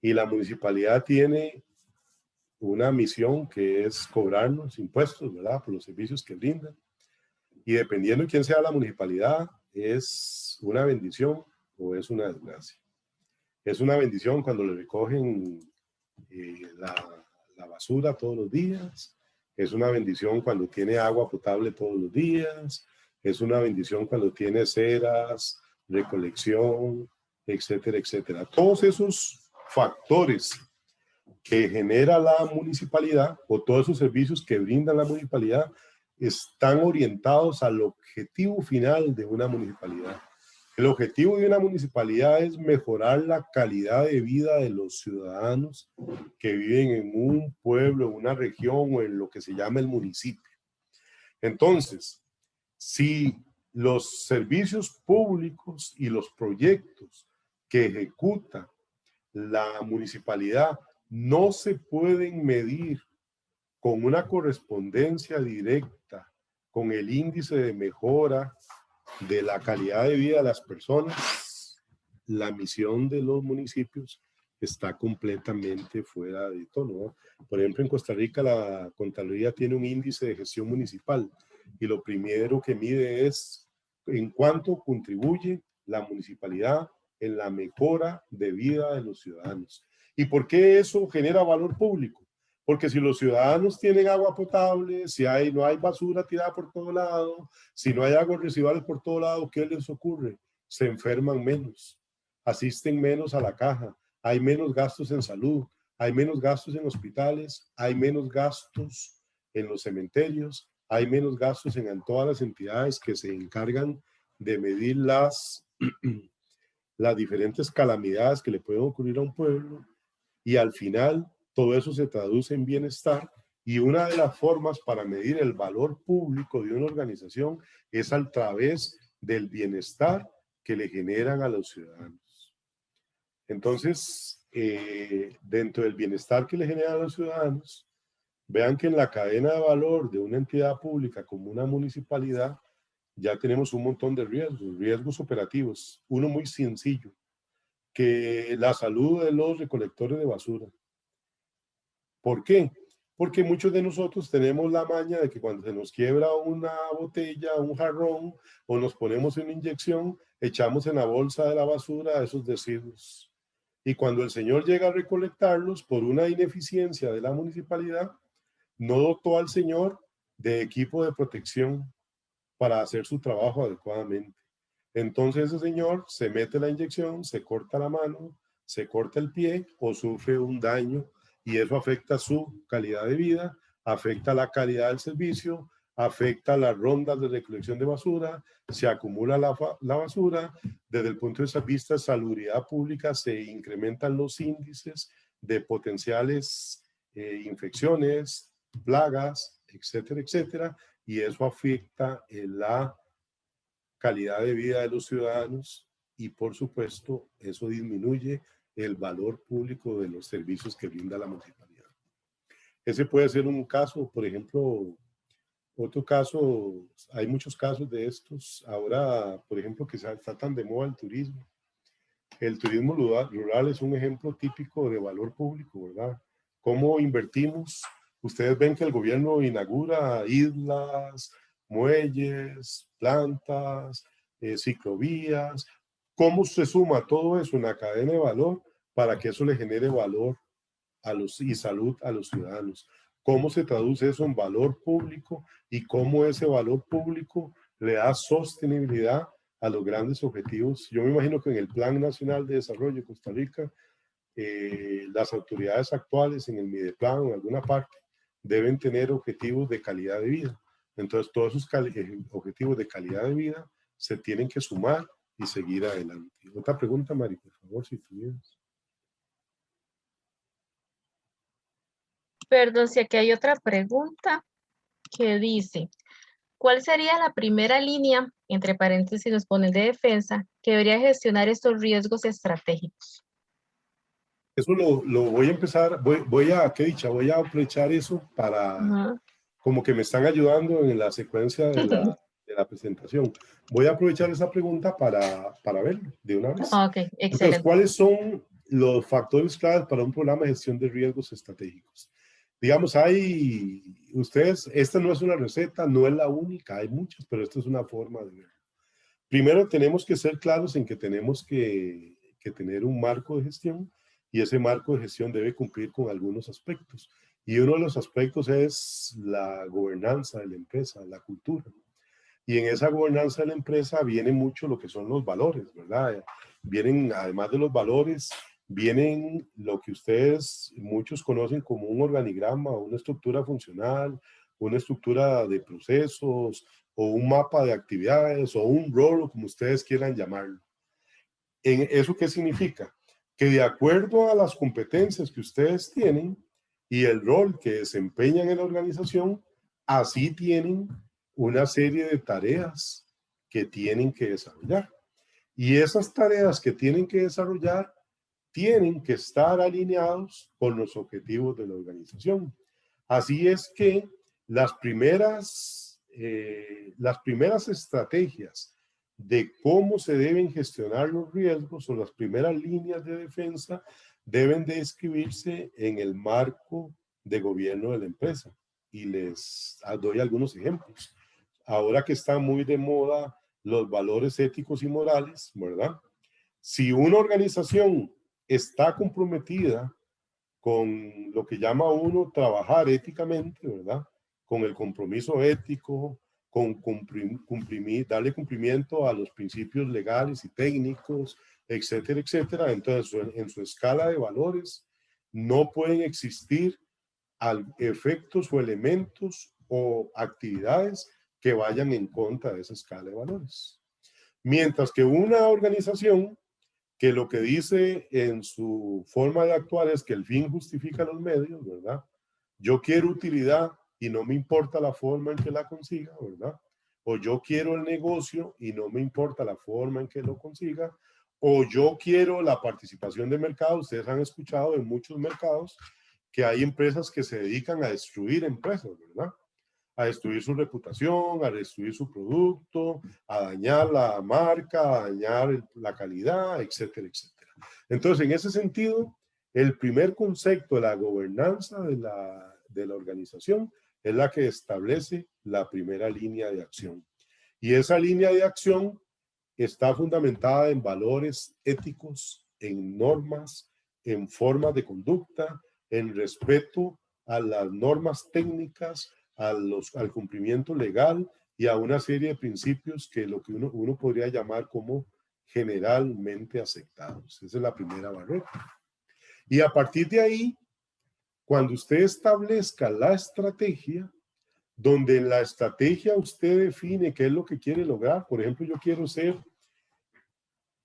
Y la municipalidad tiene una misión que es cobrarnos impuestos, ¿verdad? Por los servicios que brindan. Y dependiendo de quién sea la municipalidad, es una bendición o es una desgracia. Es una bendición cuando le recogen la basura todos los días. Es una bendición cuando tiene agua potable todos los días. Es una bendición cuando tiene ceras, recolección, etcétera, etcétera. Todos esos factores que genera la municipalidad o todos esos servicios que brinda la municipalidad están orientados al objetivo final de una municipalidad. El objetivo de una municipalidad es mejorar la calidad de vida de los ciudadanos que viven en un pueblo, en una región o en lo que se llama el municipio. Entonces, si los servicios públicos y los proyectos que ejecuta la municipalidad no se pueden medir con una correspondencia directa con el índice de mejora de la calidad de vida de las personas, la misión de los municipios está completamente fuera de tono. Por ejemplo, en Costa Rica la Contraloría tiene un índice de gestión municipal y lo primero que mide es en cuánto contribuye la municipalidad en la mejora de vida de los ciudadanos. ¿Y por qué eso genera valor público? Porque si los ciudadanos tienen agua potable, si no hay basura tirada por todo lado, si no hay aguas residuales por todo lado, ¿qué les ocurre? Se enferman menos, asisten menos a la caja, hay menos gastos en salud, hay menos gastos en hospitales, hay menos gastos en los cementerios, hay menos gastos en todas las entidades que se encargan de medir las diferentes calamidades que le pueden ocurrir a un pueblo. y al final todo eso se traduce en bienestar, y una de las formas para medir el valor público de una organización es a través del bienestar que le generan a los ciudadanos. Entonces, dentro del bienestar que le generan a los ciudadanos, vean que en la cadena de valor de una entidad pública como una municipalidad, ya tenemos un montón de riesgos operativos. Uno muy sencillo, que la salud de los recolectores de basura. ¿Por qué? Porque muchos de nosotros tenemos la maña de que cuando se nos quiebra una botella, un jarrón, o nos ponemos una inyección, echamos en la bolsa de la basura esos residuos. Y cuando el señor llega a recolectarlos, por una ineficiencia de la municipalidad, no dotó al señor de equipo de protección para hacer su trabajo adecuadamente. Entonces ese señor se mete la inyección, se corta la mano, se corta el pie o sufre un daño, y eso afecta su calidad de vida, afecta la calidad del servicio, afecta las rondas de recolección de basura, se acumula la basura. Desde el punto de vista de salubridad pública se incrementan los índices de potenciales infecciones, plagas, etcétera, etcétera, y eso afecta la calidad de vida de los ciudadanos, y por supuesto eso disminuye el valor público de los servicios que brinda la municipalidad. Ese puede ser un caso. Por ejemplo, otro caso, hay muchos casos de estos ahora, por ejemplo, que está tan de moda el turismo. El turismo rural es un ejemplo típico de valor público, ¿verdad? ¿Cómo invertimos? Ustedes ven que el gobierno inaugura islas, muelles, plantas, ciclovías. ¿Cómo se suma todo eso en la cadena de valor para que eso le genere valor y salud a los ciudadanos? ¿Cómo se traduce eso en valor público y cómo ese valor público le da sostenibilidad a los grandes objetivos? Yo me imagino que en el Plan Nacional de Desarrollo de Costa Rica, las autoridades actuales en el Mideplan o en alguna parte deben tener objetivos de calidad de vida. Entonces, todos esos objetivos de calidad de vida se tienen que sumar y seguir adelante. Otra pregunta, Mari, por favor, si tuvieras. Perdón, si aquí hay otra pregunta que dice, ¿cuál sería la primera línea, entre paréntesis nos ponen de defensa, que debería gestionar estos riesgos estratégicos? Eso lo voy a empezar, voy a aprovechar eso para, como que me están ayudando en la secuencia de la presentación. Voy a aprovechar esa pregunta para verlo de una vez. Ok, Entonces, excelente. ¿cuáles son los factores claves para un programa de gestión de riesgos estratégicos? Digamos, esta no es una receta, no es la única, hay muchas, pero esta es una forma de verlo. Primero, tenemos que ser claros en que tenemos que tener un marco de gestión, y ese marco de gestión debe cumplir con algunos aspectos. Y uno de los aspectos es la gobernanza de la empresa, la cultura. Y en esa gobernanza de la empresa viene mucho lo que son los valores, ¿verdad? Vienen, además de los valores, vienen lo que ustedes, muchos conocen como un organigrama, una estructura funcional, una estructura de procesos, o un mapa de actividades, o un rol, como ustedes quieran llamarlo. ¿Eso qué significa? Que de acuerdo a las competencias que ustedes tienen y el rol que desempeñan en la organización, así tienen una serie de tareas que tienen que desarrollar. Y esas tareas que tienen que desarrollar tienen que estar alineados con los objetivos de la organización. Así es que las primeras estrategias de cómo se deben gestionar los riesgos, o las primeras líneas de defensa, deben de escribirse en el marco de gobierno de la empresa. Y les doy algunos ejemplos. Ahora que están muy de moda los valores éticos y morales, ¿verdad? Si una organización está comprometida con lo que llama uno trabajar éticamente, ¿verdad? Con el compromiso ético, con darle cumplimiento a los principios legales y técnicos, etcétera, etcétera. Entonces, en su escala de valores no pueden existir efectos o elementos o actividades que vayan en contra de esa escala de valores. Mientras que una organización que lo que dice en su forma de actuar es que el fin justifica los medios, ¿verdad? Yo quiero utilidad y no me importa la forma en que la consiga, ¿verdad? O yo quiero el negocio y no me importa la forma en que lo consiga, o yo quiero la participación de mercado. Ustedes han escuchado en muchos mercados que hay empresas que se dedican a destruir empresas, ¿verdad? A destruir su reputación, a destruir su producto, a dañar la marca, a dañar la calidad, etcétera, etcétera. Entonces, en ese sentido, el primer concepto de la gobernanza de la organización es la que establece la primera línea de acción. Y esa línea de acción está fundamentada en valores éticos, en normas, en formas de conducta, en respeto a las normas técnicas, al cumplimiento legal y a una serie de principios que lo que uno podría llamar como generalmente aceptados. Esa es la primera barrera. Y a partir de ahí, cuando usted establezca la estrategia, donde en la estrategia usted define qué es lo que quiere lograr. Por ejemplo, yo quiero ser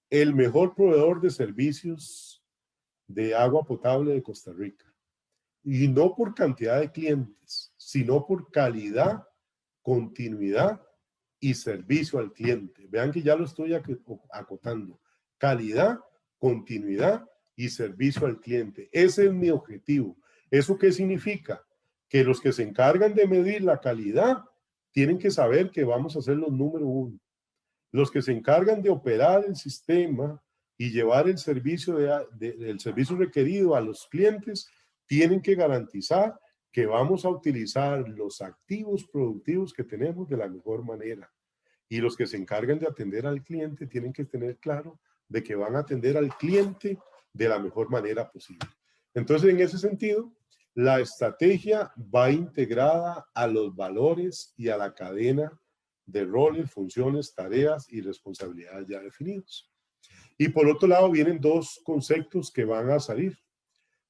el mejor proveedor de servicios de agua potable de Costa Rica. Y no por cantidad de clientes, sino por calidad, continuidad y servicio al cliente. Vean que ya lo estoy acotando. Calidad, continuidad y servicio al cliente. Ese es mi objetivo. ¿Eso qué significa? Que los que se encargan de medir la calidad tienen que saber que vamos a ser los número uno. Los que se encargan de operar el sistema y llevar el servicio, el servicio requerido a los clientes tienen que garantizar que vamos a utilizar los activos productivos que tenemos de la mejor manera. Y los que se encargan de atender al cliente tienen que tener claro de que van a atender al cliente de la mejor manera posible. Entonces, en ese sentido, la estrategia va integrada a los valores y a la cadena de roles, funciones, tareas y responsabilidades ya definidos. Y por otro lado, vienen dos conceptos que van a salir.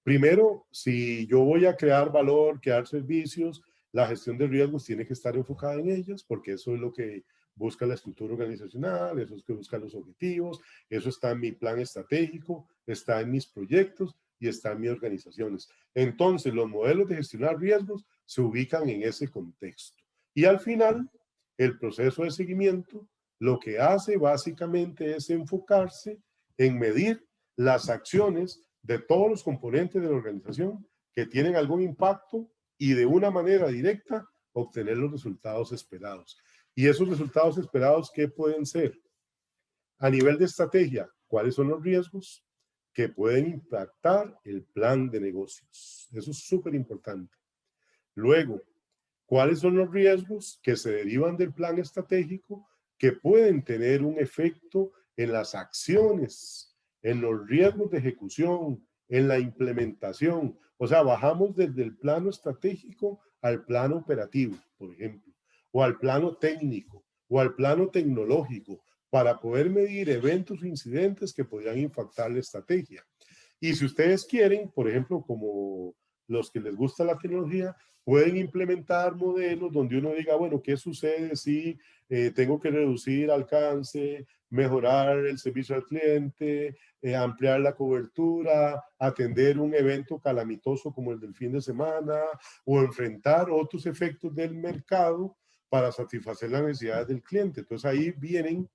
Primero, si yo voy a crear valor, crear servicios, la gestión de riesgos tiene que estar enfocada en ellos, porque eso es lo que busca la estructura organizacional, eso es lo que busca los objetivos, eso está en mi plan estratégico, está en mis proyectos y está en mis organizaciones. Entonces, los modelos de gestionar riesgos se ubican en ese contexto. Y al final, el proceso de seguimiento lo que hace básicamente es enfocarse en medir las acciones de todos los componentes de la organización que tienen algún impacto y de una manera directa obtener los resultados esperados. Y esos resultados esperados, ¿qué pueden ser? A nivel de estrategia, ¿cuáles son los riesgos que pueden impactar el plan de negocios? Eso es súper importante. Luego, ¿cuáles son los riesgos que se derivan del plan estratégico que pueden tener un efecto en las acciones, en los riesgos de ejecución, en la implementación? O sea, bajamos desde el plano estratégico al plano operativo, por ejemplo, o al plano técnico, o al plano tecnológico, para poder medir eventos o incidentes que podrían impactar la estrategia. Y si ustedes quieren, por ejemplo, como los que les gusta la tecnología, pueden implementar modelos donde uno diga, bueno, ¿qué sucede si tengo que reducir alcance, mejorar el servicio al cliente, ampliar la cobertura, atender un evento calamitoso como el del fin de semana o enfrentar otros efectos del mercado para satisfacer las necesidades del cliente? Entonces ahí vienen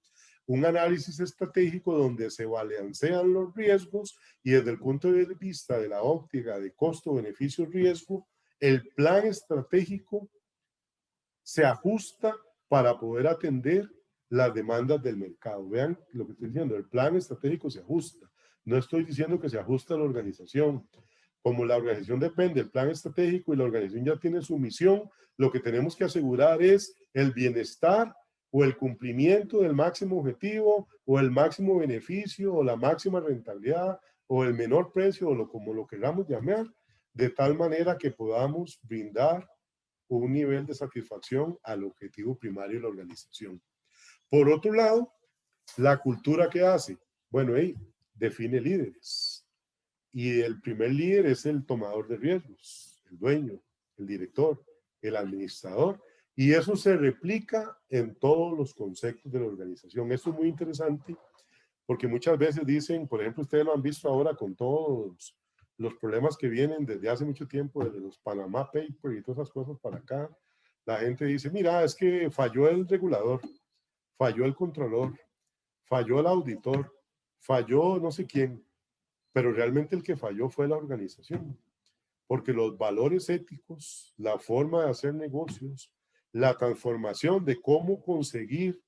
un análisis estratégico donde se balancean los riesgos y desde el punto de vista de la óptica de costo, beneficio, riesgo, el plan estratégico se ajusta para poder atender las demandas del mercado. Vean lo que estoy diciendo, el plan estratégico se ajusta. No estoy diciendo que se ajusta a la organización. Como la organización depende del plan estratégico y la organización ya tiene su misión, lo que tenemos que asegurar es el bienestar o el cumplimiento del máximo objetivo o el máximo beneficio o la máxima rentabilidad o el menor precio o como lo queramos llamar, de tal manera que podamos brindar un nivel de satisfacción al objetivo primario de la organización. Por otro lado, la cultura que hace, bueno, define líderes. Y el primer líder es el tomador de riesgos, el dueño, el director, el administrador. Y eso se replica en todos los conceptos de la organización. Esto es muy interesante porque muchas veces dicen, por ejemplo, ustedes lo han visto ahora con todos los problemas que vienen desde hace mucho tiempo, desde los Panama Papers y todas esas cosas para acá, la gente dice, mira, es que falló el regulador, falló el controlador, falló el auditor, falló no sé quién, pero realmente el que falló fue la organización, porque los valores éticos, la forma de hacer negocios, la transformación de cómo conseguir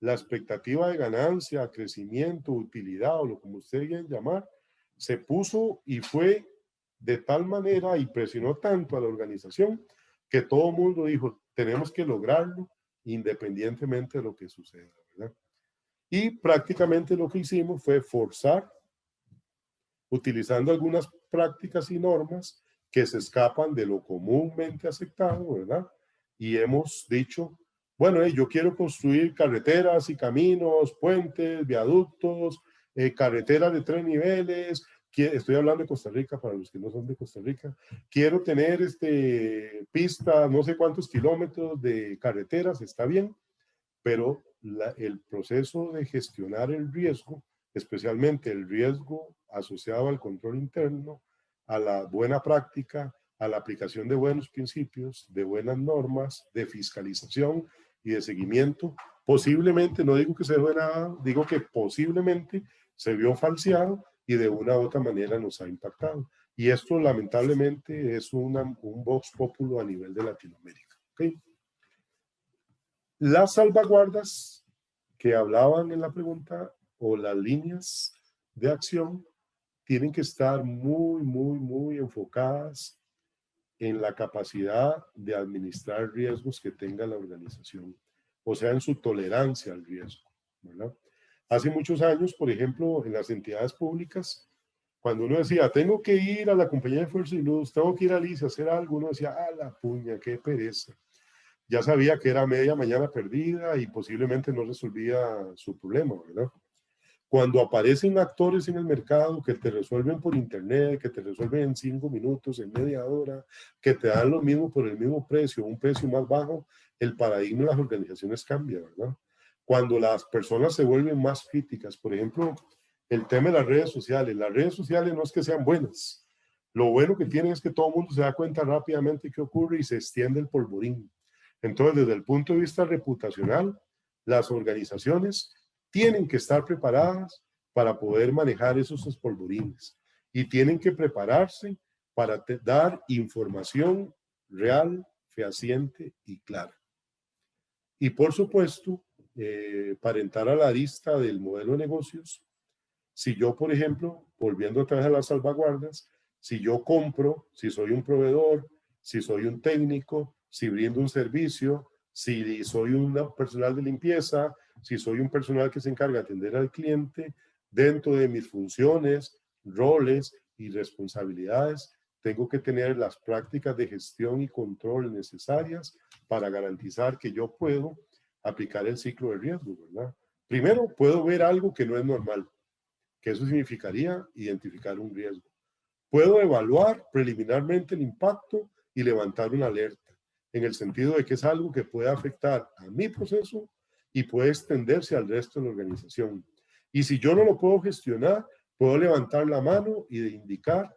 la expectativa de ganancia, crecimiento, utilidad o lo como ustedes quieran llamar, se puso y fue de tal manera y presionó tanto a la organización que todo el mundo dijo, tenemos que lograrlo independientemente de lo que suceda, ¿verdad? Y prácticamente lo que hicimos fue forzar, utilizando algunas prácticas y normas que se escapan de lo comúnmente aceptado, ¿verdad? Y hemos dicho, bueno, yo quiero construir carreteras y caminos, puentes, viaductos, carreteras de 3 niveles. Estoy hablando de Costa Rica para los que no son de Costa Rica. Quiero tener pistas, no sé cuántos kilómetros de carreteras, está bien, pero el proceso de gestionar el riesgo, especialmente el riesgo asociado al control interno, a la buena práctica, a la aplicación de buenos principios, de buenas normas, de fiscalización y de seguimiento, posiblemente, no digo que se dé nada, digo que posiblemente se vio falseado y de una u otra manera nos ha impactado. Y esto lamentablemente es un vox populi a nivel de Latinoamérica. ¿Okay? Las salvaguardas que hablaban en la pregunta o las líneas de acción tienen que estar muy enfocadas en la capacidad de administrar riesgos que tenga la organización, o sea, en su tolerancia al riesgo, ¿verdad? Hace muchos años, por ejemplo, en las entidades públicas, cuando uno decía, tengo que ir a la compañía de Fuerza y Luz, tengo que ir a Lice a hacer algo, uno decía, la puña, qué pereza. Ya sabía que era media mañana perdida y posiblemente no resolvía su problema, ¿verdad? Cuando aparecen actores en el mercado que te resuelven por internet, que te resuelven en 5 minutos, en media hora, que te dan lo mismo por el mismo precio, un precio más bajo, el paradigma de las organizaciones cambia, ¿verdad? Cuando las personas se vuelven más críticas, por ejemplo, el tema de las redes sociales no es que sean buenas. Lo bueno que tienen es que todo el mundo se da cuenta rápidamente qué ocurre y se extiende el polvorín. Entonces, desde el punto de vista reputacional, las organizaciones tienen que estar preparadas para poder manejar esos espolvorines y tienen que prepararse para dar información real, fehaciente y clara. Y por supuesto, para entrar a la lista del modelo de negocios, si yo, por ejemplo, volviendo otra vez a las salvaguardas, si yo compro, si soy un proveedor, si soy un técnico, si brindo un servicio, si soy un personal de limpieza, si soy un personal que se encarga de atender al cliente, dentro de mis funciones, roles y responsabilidades, tengo que tener las prácticas de gestión y control necesarias para garantizar que yo puedo aplicar el ciclo de riesgo, ¿verdad? Primero, puedo ver algo que no es normal, que eso significaría identificar un riesgo. Puedo evaluar preliminarmente el impacto y levantar una alerta, en el sentido de que es algo que puede afectar a mi proceso y puede extenderse al resto de la organización. Y si yo no lo puedo gestionar, puedo levantar la mano y de indicar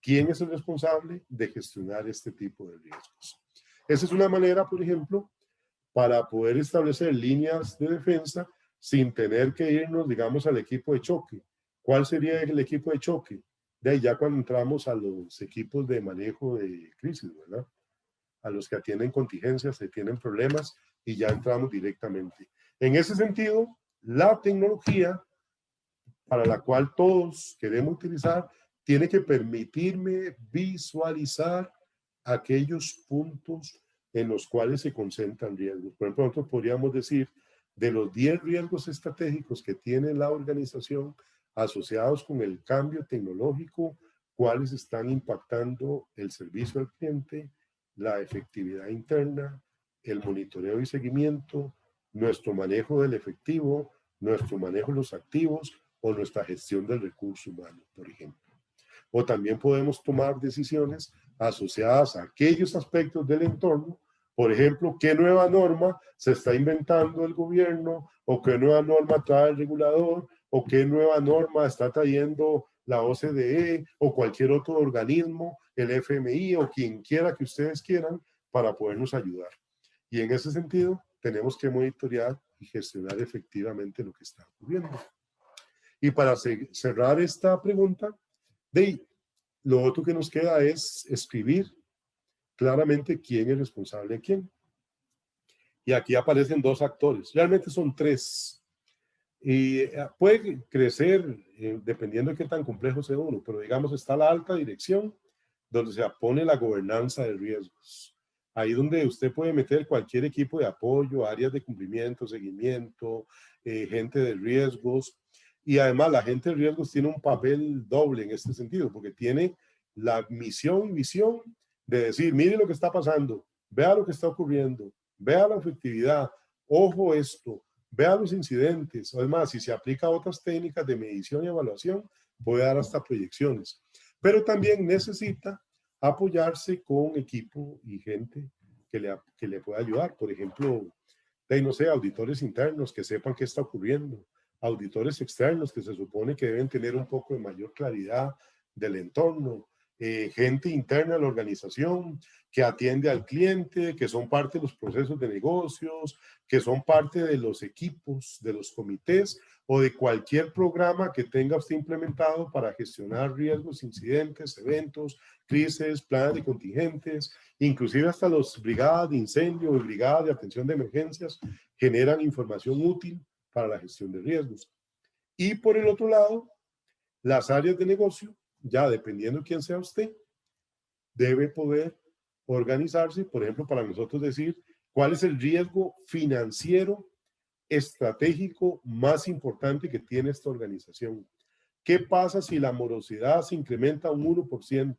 quién es el responsable de gestionar este tipo de riesgos. Esa es una manera, por ejemplo, para poder establecer líneas de defensa sin tener que irnos, digamos, al equipo de choque. ¿Cuál sería el equipo de choque? De ahí ya cuando entramos a los equipos de manejo de crisis, ¿verdad? A los que atienden contingencias, se tienen problemas y ya entramos directamente. En ese sentido, la tecnología para la cual todos queremos utilizar tiene que permitirme visualizar aquellos puntos en los cuales se concentran riesgos. Por ejemplo, nosotros podríamos decir, de los 10 riesgos estratégicos que tiene la organización asociados con el cambio tecnológico, cuáles están impactando el servicio al cliente, la efectividad interna, el monitoreo y seguimiento, nuestro manejo del efectivo, nuestro manejo de los activos o nuestra gestión del recurso humano, por ejemplo. O también podemos tomar decisiones asociadas a aquellos aspectos del entorno, por ejemplo, qué nueva norma se está inventando el gobierno o qué nueva norma trae el regulador o qué nueva norma está trayendo la OCDE o cualquier otro organismo, el FMI o quien quiera que ustedes quieran, para podernos ayudar. Y en ese sentido, tenemos que monitorear y gestionar efectivamente lo que está ocurriendo. Y para cerrar esta pregunta, lo otro que nos queda es escribir claramente quién es responsable de quién. Y aquí aparecen dos actores, realmente son tres. Y puede crecer dependiendo de qué tan complejo sea uno, pero digamos está la alta dirección, donde se pone la gobernanza de riesgos. Ahí donde usted puede meter cualquier equipo de apoyo, áreas de cumplimiento, seguimiento, gente de riesgos. Y además la gente de riesgos tiene un papel doble en este sentido, porque tiene la misión, visión de decir, mire lo que está pasando, vea lo que está ocurriendo, vea la efectividad, ojo esto, vea los incidentes. Además, si se aplica a otras técnicas de medición y evaluación, puede dar hasta proyecciones. Pero también necesita apoyarse con equipo y gente que le pueda ayudar. Por ejemplo, no sé, auditores internos que sepan qué está ocurriendo, auditores externos que se supone que deben tener un poco de mayor claridad del entorno, gente interna de la organización que atiende al cliente, que son parte de los procesos de negocios, que son parte de los equipos, de los comités o de cualquier programa que tenga usted implementado para gestionar riesgos, incidentes, eventos, crisis, planes de contingentes, inclusive hasta los brigadas de incendio y brigadas de atención de emergencias generan información útil para la gestión de riesgos. Y por el otro lado, las áreas de negocio, ya dependiendo de quién sea usted, debe poder organizarse, por ejemplo, para nosotros decir cuál es el riesgo financiero estratégico más importante que tiene esta organización. ¿Qué pasa si la morosidad se incrementa un 1%?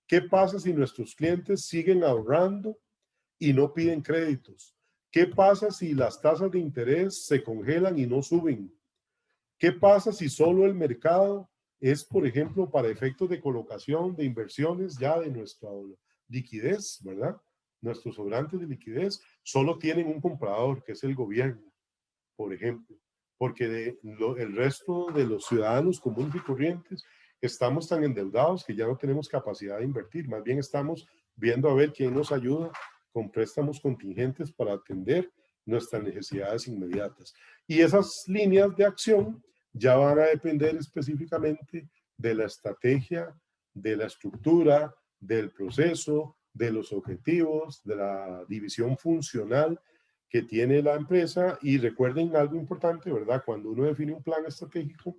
¿Qué pasa si nuestros clientes siguen ahorrando y no piden créditos? ¿Qué pasa si las tasas de interés se congelan y no suben? ¿Qué pasa si solo el mercado es, por ejemplo, para efectos de colocación de inversiones ya de nuestra liquidez, ¿verdad? Nuestros sobrantes de liquidez solo tienen un comprador, que es el gobierno, por ejemplo, porque el resto de los ciudadanos comunes y corrientes estamos tan endeudados que ya no tenemos capacidad de invertir, más bien estamos viendo a ver quién nos ayuda con préstamos contingentes para atender nuestras necesidades inmediatas. Y esas líneas de acción ya van a depender específicamente de la estrategia, de la estructura, del proceso, de los objetivos, de la división funcional que tiene la empresa. Y recuerden algo importante, ¿verdad? Cuando uno define un plan estratégico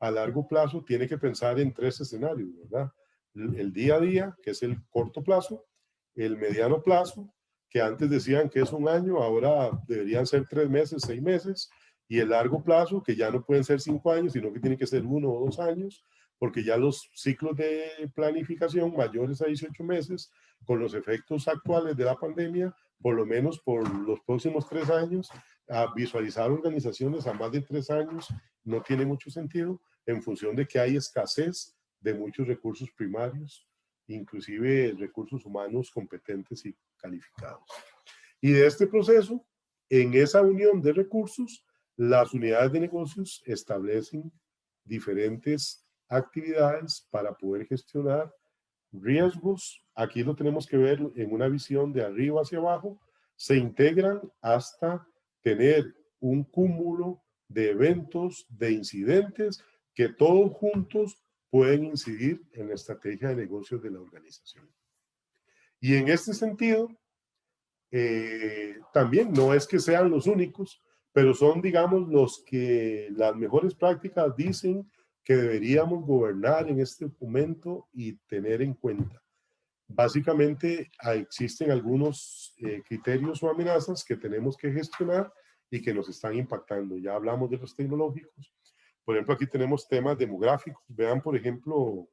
a largo plazo, tiene que pensar en tres escenarios, ¿verdad? El día a día, que es el corto plazo, el mediano plazo, que antes decían que es un año, ahora deberían ser 3 meses, 6 meses, y el largo plazo, que ya no pueden ser 5 años, sino que tiene que ser 1 o 2 años, porque ya los ciclos de planificación mayores a 18 meses, con los efectos actuales de la pandemia, por lo menos por los próximos 3 años, a visualizar organizaciones a más de 3 años no tiene mucho sentido en función de que hay escasez de muchos recursos primarios, inclusive recursos humanos competentes y calificados. Y de este proceso, en esa unión de recursos, las unidades de negocios establecen diferentes actividades para poder gestionar riesgos. Aquí lo tenemos que ver en una visión de arriba hacia abajo. Se integran hasta tener un cúmulo de eventos, de incidentes que todos juntos pueden incidir en la estrategia de negocios de la organización. Y en este sentido, también no es que sean los únicos, pero son, digamos, los que las mejores prácticas dicen que deberíamos gobernar en este momento y tener en cuenta. Básicamente existen algunos criterios o amenazas que tenemos que gestionar y que nos están impactando. Ya hablamos de los tecnológicos. Por ejemplo, aquí tenemos temas demográficos. Vean, por ejemplo,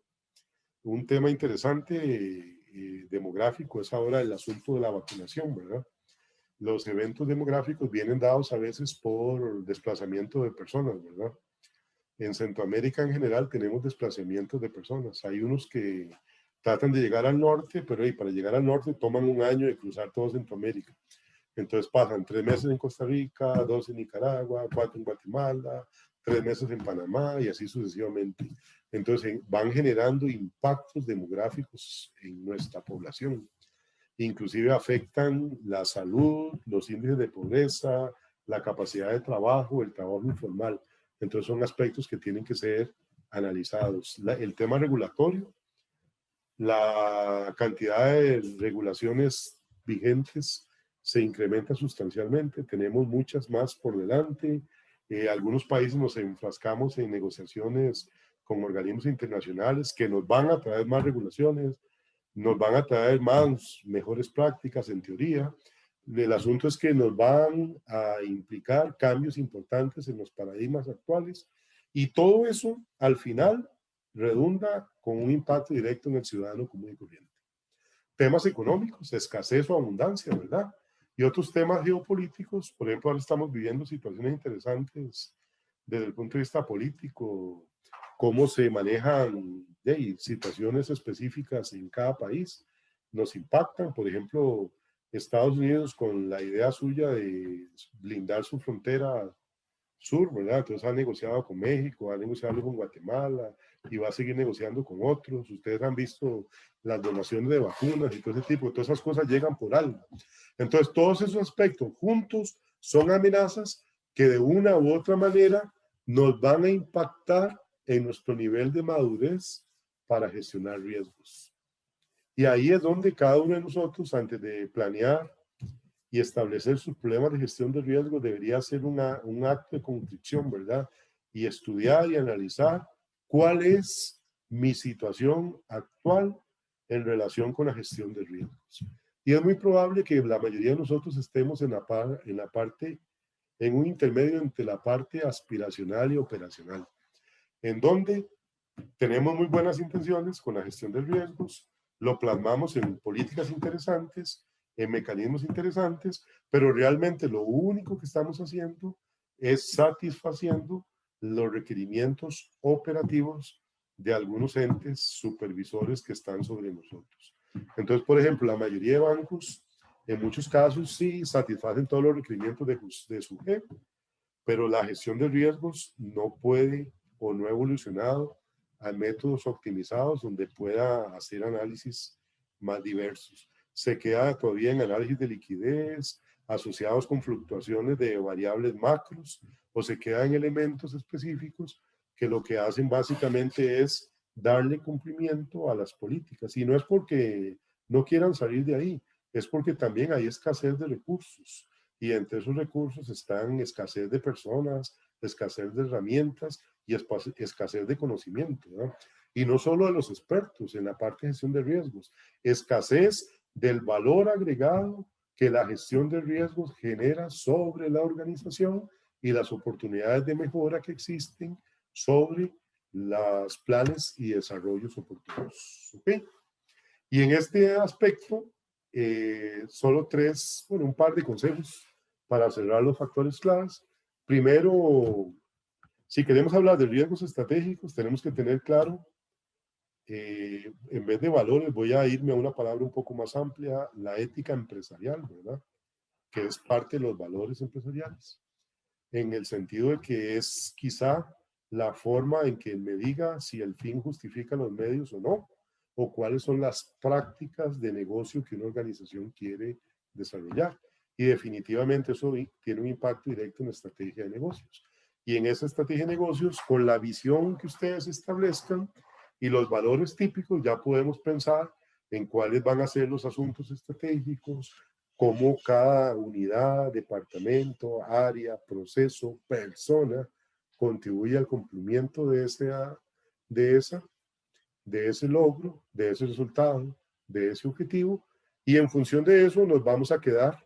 un tema interesante demográfico es ahora el asunto de la vacunación, ¿verdad? Los eventos demográficos vienen dados a veces por desplazamiento de personas, ¿verdad? En Centroamérica en general tenemos desplazamientos de personas. Hay unos que tratan de llegar al norte, pero para llegar al norte toman un año de cruzar todo Centroamérica. Entonces pasan 3 meses en Costa Rica, 2 en Nicaragua, 4 en Guatemala, 3 meses en Panamá y así sucesivamente. Entonces van generando impactos demográficos en nuestra población. Inclusive afectan la salud, los índices de pobreza, la capacidad de trabajo, el trabajo informal. Entonces son aspectos que tienen que ser analizados. El tema regulatorio, la cantidad de regulaciones vigentes se incrementa sustancialmente, tenemos muchas más por delante. Algunos países nos enfrascamos en negociaciones con organismos internacionales que nos van a traer más regulaciones, nos van a traer más mejores prácticas en teoría. El asunto es que nos van a implicar cambios importantes en los paradigmas actuales y todo eso al final redunda con un impacto directo en el ciudadano común y corriente. Temas económicos, escasez o abundancia, ¿verdad? Y otros temas geopolíticos, por ejemplo, ahora estamos viviendo situaciones interesantes desde el punto de vista político, cómo se manejan situaciones específicas en cada país, nos impactan. Por ejemplo, Estados Unidos con la idea suya de blindar su frontera sur, ¿verdad? Entonces ha negociado con México, ha negociado con Guatemala y va a seguir negociando con otros. Ustedes han visto las donaciones de vacunas y todo ese tipo, todas esas cosas llegan por algo. Entonces, todos esos aspectos juntos son amenazas que de una u otra manera nos van a impactar en nuestro nivel de madurez para gestionar riesgos. Y ahí es donde cada uno de nosotros, antes de planear y establecer sus problemas de gestión de riesgo, debería hacer un acto de contrición, ¿verdad? Y estudiar y analizar cuál es mi situación actual en relación con la gestión de riesgos. Y es muy probable que la mayoría de nosotros estemos en en un intermedio entre la parte aspiracional y operacional, en donde tenemos muy buenas intenciones con la gestión de riesgos, lo plasmamos en políticas interesantes, en mecanismos interesantes, pero realmente lo único que estamos haciendo es satisfaciendo los requerimientos operativos de algunos entes supervisores que están sobre nosotros. Entonces, por ejemplo, la mayoría de bancos, en muchos casos, sí satisfacen todos los requerimientos de su jefe, pero la gestión de riesgos no puede o no ha evolucionado a métodos optimizados donde pueda hacer análisis más diversos. Se queda todavía en análisis de liquidez asociados con fluctuaciones de variables macros o se queda en elementos específicos que lo que hacen básicamente es darle cumplimiento a las políticas. Y no es porque no quieran salir de ahí, es porque también hay escasez de recursos. Y entre esos recursos están escasez de personas, escasez de herramientas y escasez de conocimiento, ¿no? Y no solo de los expertos en la parte de gestión de riesgos, escasez del valor agregado que la gestión de riesgos genera sobre la organización y las oportunidades de mejora que existen sobre los planes y desarrollos oportunos. ¿Okay? Y en este aspecto, solo un par de consejos para cerrar los factores claves. Primero, si queremos hablar de riesgos estratégicos, tenemos que tener claro, en vez de valores, voy a irme a una palabra un poco más amplia, la ética empresarial, ¿verdad? Que es parte de los valores empresariales, en el sentido de que es quizá la forma en que me diga si el fin justifica los medios o no, o cuáles son las prácticas de negocio que una organización quiere desarrollar. Y definitivamente eso tiene un impacto directo en la estrategia de negocios. Y en esa estrategia de negocios, con la visión que ustedes establezcan y los valores típicos, ya podemos pensar en cuáles van a ser los asuntos estratégicos, cómo cada unidad, departamento, área, proceso, persona contribuye al cumplimiento de ese logro, de ese resultado, de ese objetivo, y en función de eso nos vamos a quedar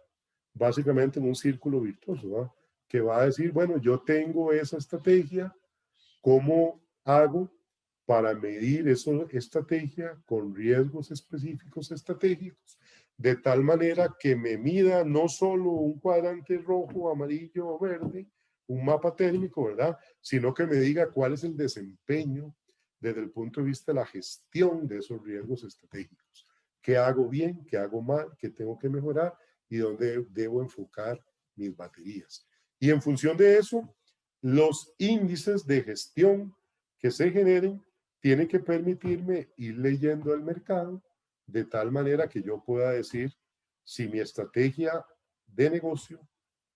básicamente en un círculo virtuoso, ¿no? Que va a decir, bueno, yo tengo esa estrategia, ¿cómo hago para medir esa estrategia con riesgos específicos estratégicos? De tal manera que me mida no solo un cuadrante rojo, amarillo o verde, un mapa térmico, ¿verdad? Sino que me diga cuál es el desempeño desde el punto de vista de la gestión de esos riesgos estratégicos. ¿Qué hago bien? ¿Qué hago mal? ¿Qué tengo que mejorar? y dónde debo enfocar mis baterías. Y en función de eso, los índices de gestión que se generen tienen que permitirme ir leyendo el mercado de tal manera que yo pueda decir si mi estrategia de negocio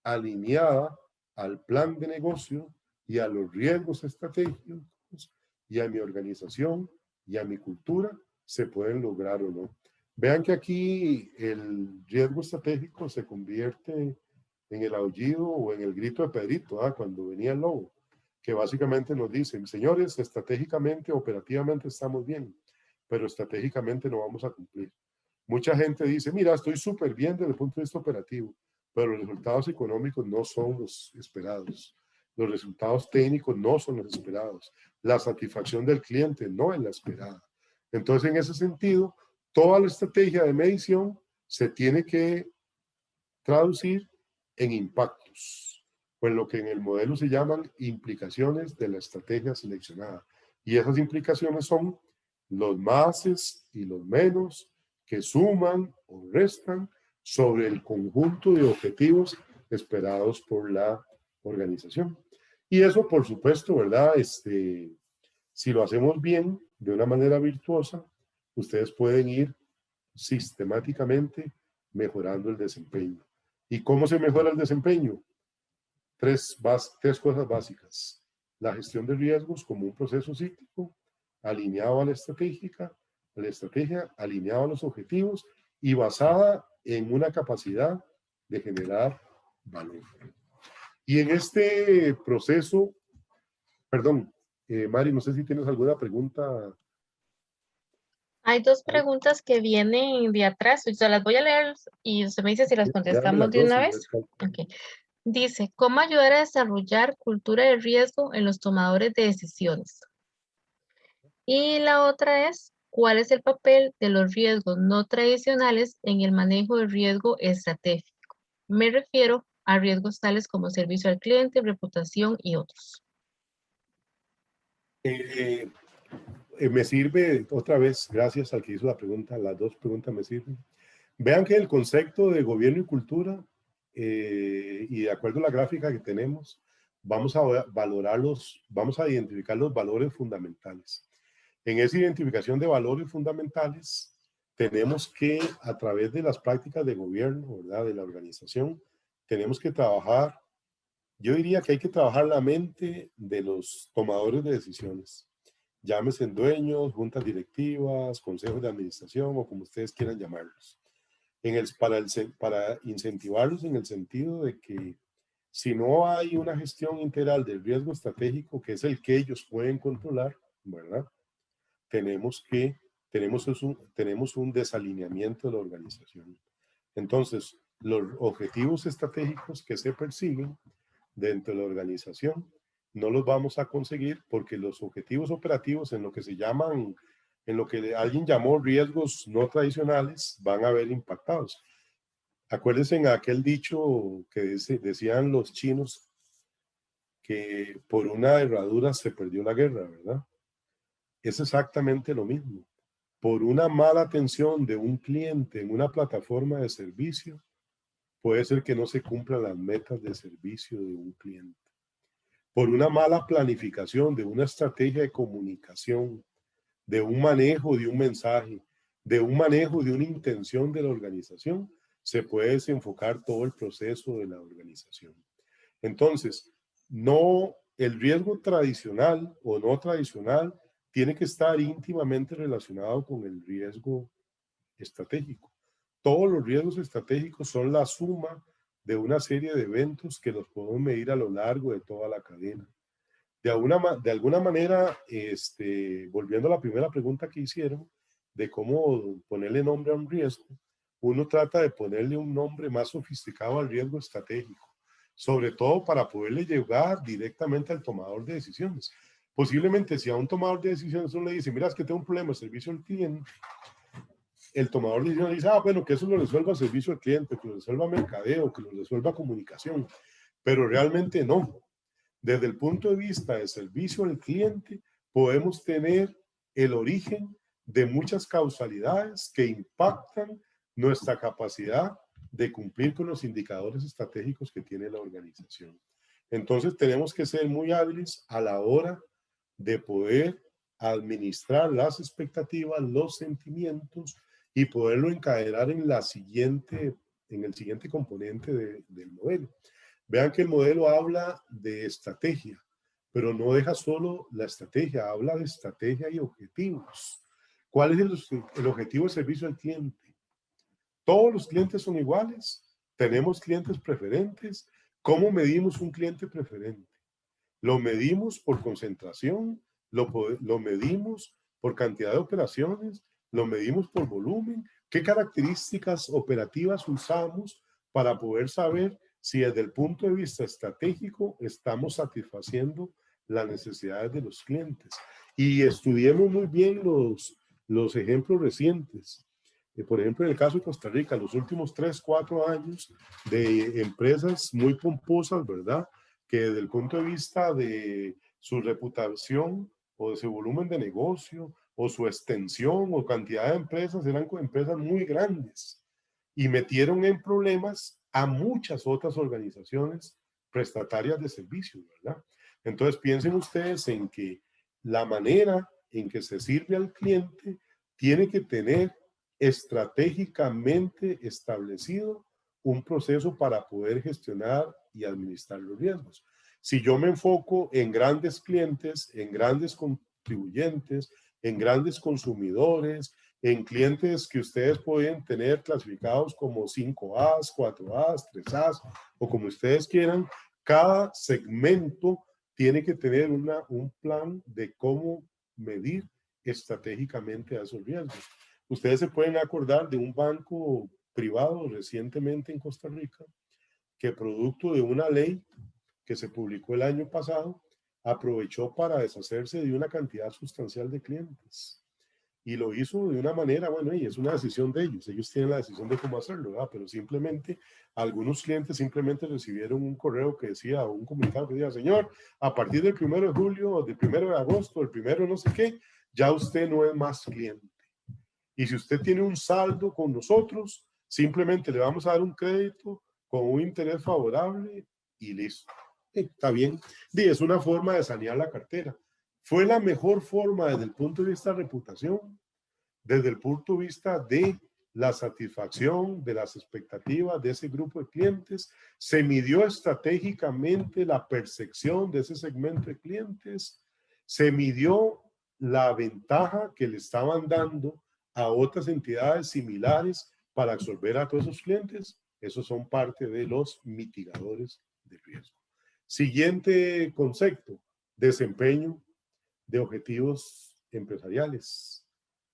alineada al plan de negocio y a los riesgos estratégicos y a mi organización y a mi cultura se pueden lograr o no. Vean que aquí el riesgo estratégico se convierte en el aullido o en el grito de Pedrito, cuando venía el lobo, que básicamente nos dicen, señores, estratégicamente, operativamente estamos bien, pero estratégicamente no vamos a cumplir. Mucha gente dice, mira, estoy súper bien desde el punto de vista operativo, pero los resultados económicos no son los esperados. Los resultados técnicos no son los esperados. La satisfacción del cliente no es la esperada. Entonces, en ese sentido, toda la estrategia de medición se tiene que traducir en impactos, o en lo que en el modelo se llaman implicaciones de la estrategia seleccionada. Y esas implicaciones son los máses y los menos que suman o restan sobre el conjunto de objetivos esperados por la organización. Y eso, por supuesto, ¿verdad? Si lo hacemos bien, de una manera virtuosa, ustedes pueden ir sistemáticamente mejorando el desempeño. ¿Y cómo se mejora el desempeño? Tres cosas básicas. La gestión de riesgos como un proceso cíclico, alineado a la estrategia, alineado a los objetivos y basada en una capacidad de generar valor. Y en este proceso, perdón, Mari, no sé si tienes alguna pregunta. Hay dos preguntas que vienen de atrás, yo las voy a leer y usted me dice si las contestamos de una vez. Okay. Dice, ¿cómo ayudar a desarrollar cultura de riesgo en los tomadores de decisiones? Y la otra es, ¿cuál es el papel de los riesgos no tradicionales en el manejo de riesgo estratégico? Me refiero a riesgos tales como servicio al cliente, reputación y otros. Me sirve otra vez, gracias al que hizo la pregunta, las dos preguntas me sirven. Vean que el concepto de gobierno y cultura, y de acuerdo a la gráfica que tenemos, vamos a valorarlos, vamos a identificar los valores fundamentales. En esa identificación de valores fundamentales, tenemos que, a través de las prácticas de gobierno, ¿verdad?, de la organización, tenemos que trabajar, yo diría que hay que trabajar la mente de los tomadores de decisiones. Llámese dueños, juntas directivas, consejos de administración o como ustedes quieran llamarlos. Para incentivarlos en el sentido de que si no hay una gestión integral del riesgo estratégico, que es el que ellos pueden controlar, ¿verdad? Tenemos un desalineamiento de la organización. Entonces, los objetivos estratégicos que se persiguen dentro de la organización no los vamos a conseguir porque los objetivos operativos en lo que se llaman, en lo que alguien llamó riesgos no tradicionales, van a ver impactados. Acuérdense en aquel dicho que decían los chinos que por una herradura se perdió la guerra, ¿verdad? Es exactamente lo mismo. Por una mala atención de un cliente en una plataforma de servicio, puede ser que no se cumplan las metas de servicio de un cliente. Por una mala planificación de una estrategia de comunicación, de un manejo de un mensaje, de un manejo de una intención de la organización, se puede desenfocar todo el proceso de la organización. Entonces, no, el riesgo tradicional o no tradicional tiene que estar íntimamente relacionado con el riesgo estratégico. Todos los riesgos estratégicos son la suma de una serie de eventos que los podemos medir a lo largo de toda la cadena. De alguna manera, volviendo a la primera pregunta que hicieron, de cómo ponerle nombre a un riesgo, uno trata de ponerle un nombre más sofisticado al riesgo estratégico, sobre todo para poderle llegar directamente al tomador de decisiones. Posiblemente si a un tomador de decisiones uno le dice, mira, es que tengo un problema de servicio al cliente, el tomador de decisiones dice, bueno, que eso lo resuelva el servicio al cliente, que lo resuelva mercadeo, que lo resuelva comunicación, pero realmente no. Desde el punto de vista de servicio al cliente, podemos tener el origen de muchas causalidades que impactan nuestra capacidad de cumplir con los indicadores estratégicos que tiene la organización. Entonces tenemos que ser muy hábiles a la hora de poder administrar las expectativas, los sentimientos y poderlo encadenar en el siguiente componente del modelo. Vean que el modelo habla de estrategia, pero no deja solo la estrategia, habla de estrategia y objetivos. ¿Cuál es el objetivo de servicio al cliente? ¿Todos los clientes son iguales? ¿Tenemos clientes preferentes? ¿Cómo medimos un cliente preferente? ¿Lo medimos por concentración? ¿Lo medimos por cantidad de operaciones? ¿Lo medimos por volumen? ¿Qué características operativas usamos para poder saber si desde el punto de vista estratégico estamos satisfaciendo las necesidades de los clientes? Y estudiemos muy bien los ejemplos recientes. Por ejemplo, en el caso de Costa Rica, los últimos 3, 4 años de empresas muy pomposas, ¿verdad? Que desde el punto de vista de su reputación o de su volumen de negocio o su extensión o cantidad de empresas eran empresas muy grandes y metieron en problemas a muchas otras organizaciones prestatarias de servicios, ¿verdad? Entonces piensen ustedes en que la manera en que se sirve al cliente tiene que tener estratégicamente establecido un proceso para poder gestionar y administrar los riesgos. Si yo me enfoco en grandes clientes, en grandes contribuyentes, en grandes consumidores, en clientes que ustedes pueden tener clasificados como 5As, 4As, 3As o como ustedes quieran, cada segmento tiene que tener un plan de cómo medir estratégicamente a esos riesgos. Ustedes se pueden acordar de un banco privado recientemente en Costa Rica que producto de una ley que se publicó el año pasado aprovechó para deshacerse de una cantidad sustancial de clientes. Y lo hizo de una manera, bueno, y es una decisión de ellos tienen la decisión de cómo hacerlo, ¿verdad? Pero simplemente algunos clientes simplemente recibieron un correo que decía, o un comunicado que decía, señor, a partir del 1 de julio, del 1 de agosto, del 1 no sé qué, ya usted no es más cliente. Y si usted tiene un saldo con nosotros, simplemente le vamos a dar un crédito con un interés favorable y listo. Está bien. Y es una forma de sanear la cartera. Fue la mejor forma desde el punto de vista de reputación, desde el punto de vista de la satisfacción de las expectativas de ese grupo de clientes. Se midió estratégicamente la percepción de ese segmento de clientes. Se midió la ventaja que le estaban dando a otras entidades similares para absorber a todos esos clientes. Esos son parte de los mitigadores de riesgo. Siguiente concepto, desempeño de objetivos empresariales,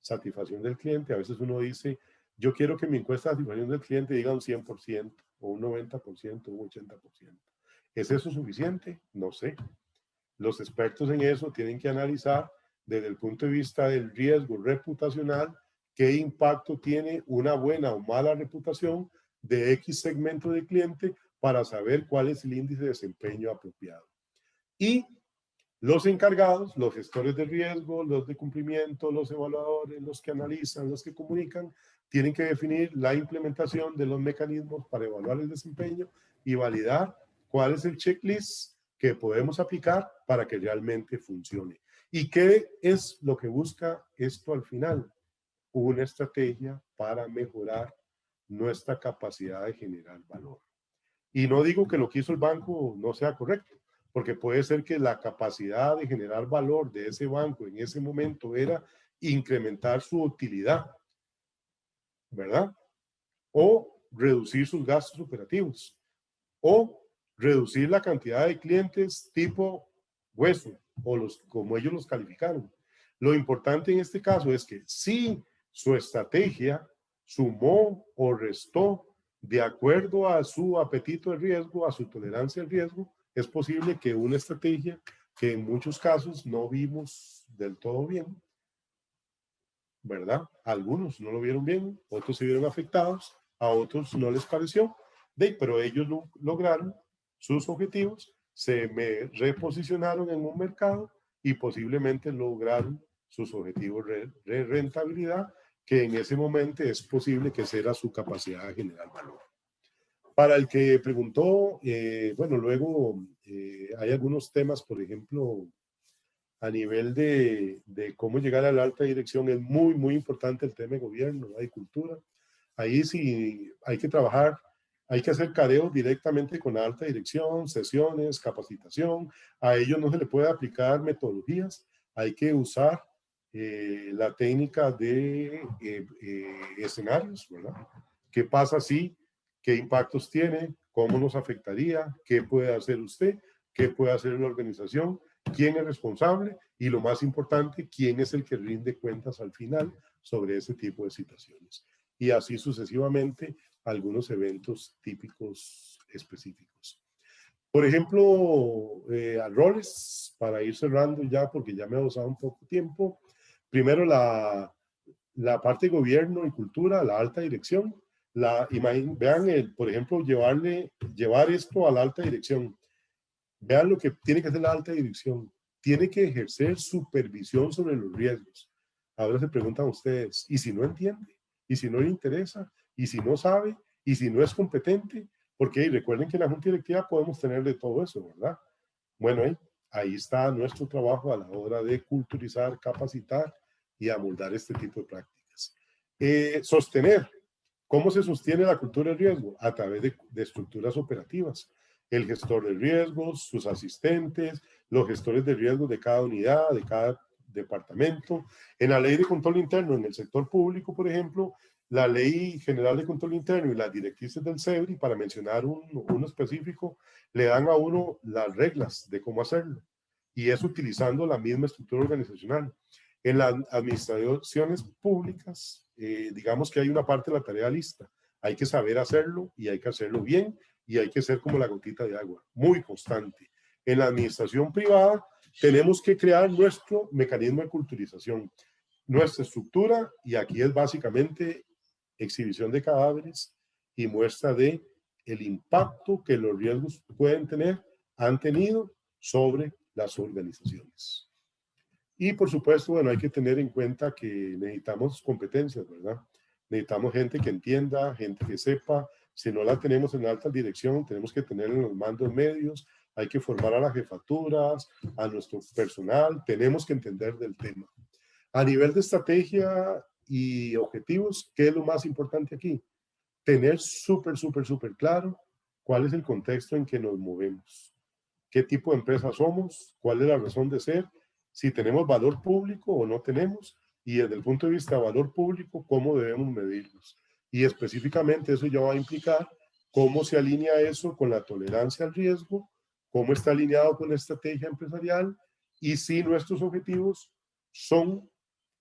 satisfacción del cliente. A veces uno dice, yo quiero que mi encuesta de satisfacción del cliente diga un 100% o un 90%, un 80%. ¿Es eso suficiente? No sé. Los expertos en eso tienen que analizar desde el punto de vista del riesgo reputacional qué impacto tiene una buena o mala reputación de X segmento de cliente para saber cuál es el índice de desempeño apropiado. Y los encargados, los gestores de riesgo, los de cumplimiento, los evaluadores, los que analizan, los que comunican, tienen que definir la implementación de los mecanismos para evaluar el desempeño y validar cuál es el checklist que podemos aplicar para que realmente funcione. ¿Y qué es lo que busca esto al final? Una estrategia para mejorar nuestra capacidad de generar valor. Y no digo que lo que hizo el banco no sea correcto, porque puede ser que la capacidad de generar valor de ese banco en ese momento era incrementar su utilidad, ¿verdad? O reducir sus gastos operativos, o reducir la cantidad de clientes tipo hueso, o como ellos los calificaron. Lo importante en este caso es que si su estrategia sumó o restó de acuerdo a su apetito de riesgo, a su tolerancia al riesgo, es posible que una estrategia que en muchos casos no vimos del todo bien, ¿verdad? Algunos no lo vieron bien, otros se vieron afectados, a otros no les pareció, pero ellos lograron sus objetivos, se reposicionaron en un mercado y posiblemente lograron sus objetivos de rentabilidad, que en ese momento es posible que sea su capacidad de generar valor. Para el que preguntó, bueno, luego hay algunos temas, por ejemplo, a nivel de cómo llegar a la alta dirección, es muy, muy importante el tema de gobierno, ¿no? Y cultura. Ahí sí hay que trabajar, hay que hacer careos directamente con la alta dirección, sesiones, capacitación. A ellos no se le puede aplicar metodologías, hay que usar la técnica de escenarios, ¿verdad? ¿Qué pasa si? ¿Qué impactos tiene? ¿Cómo nos afectaría? ¿Qué puede hacer usted? ¿Qué puede hacer la organización? ¿Quién es responsable? Y lo más importante, ¿quién es el que rinde cuentas al final sobre ese tipo de situaciones? Y así sucesivamente algunos eventos típicos específicos. Por ejemplo, a roles, para ir cerrando ya, porque ya me ha usado un poco tiempo. Primero, la parte de gobierno y cultura, la alta dirección. Vean, por ejemplo, llevar esto a la alta dirección. Vean lo que tiene que hacer la alta dirección. Tiene que ejercer supervisión sobre los riesgos. Ahora se preguntan ustedes, ¿y si no entiende? ¿Y si no le interesa? ¿Y si no sabe? ¿Y si no es competente? Porque recuerden que en la Junta Directiva podemos tener de todo eso, ¿verdad? Bueno, ahí está nuestro trabajo a la hora de culturizar, capacitar y amoldar este tipo de prácticas. Sostener. ¿Cómo se sostiene la cultura de riesgo? A través de estructuras operativas. El gestor de riesgos, sus asistentes, los gestores de riesgos de cada unidad, de cada departamento. En la ley de control interno, en el sector público, por ejemplo, la ley general de control interno y las directrices del CEBRI, para mencionar uno específico, le dan a uno las reglas de cómo hacerlo. Y es utilizando la misma estructura organizacional. En las administraciones públicas, digamos que hay una parte de la tarea lista. Hay que saber hacerlo y hay que hacerlo bien y hay que ser como la gotita de agua, muy constante. En la administración privada tenemos que crear nuestro mecanismo de culturización, nuestra estructura, y aquí es básicamente exhibición de cadáveres y muestra de el impacto que los riesgos pueden tener, han tenido sobre las organizaciones. Y por supuesto, bueno, hay que tener en cuenta que necesitamos competencias, ¿verdad? Necesitamos gente que entienda, gente que sepa. Si no la tenemos en alta dirección, tenemos que tener en los mandos medios, hay que formar a las jefaturas, a nuestro personal, tenemos que entender del tema. A nivel de estrategia y objetivos, ¿qué es lo más importante aquí? Tener súper claro cuál es el contexto en que nos movemos, qué tipo de empresa somos, cuál es la razón de ser, si tenemos valor público o no tenemos, y desde el punto de vista de valor público, cómo debemos medirlos. Y específicamente eso ya va a implicar cómo se alinea eso con la tolerancia al riesgo, cómo está alineado con la estrategia empresarial y si nuestros objetivos son,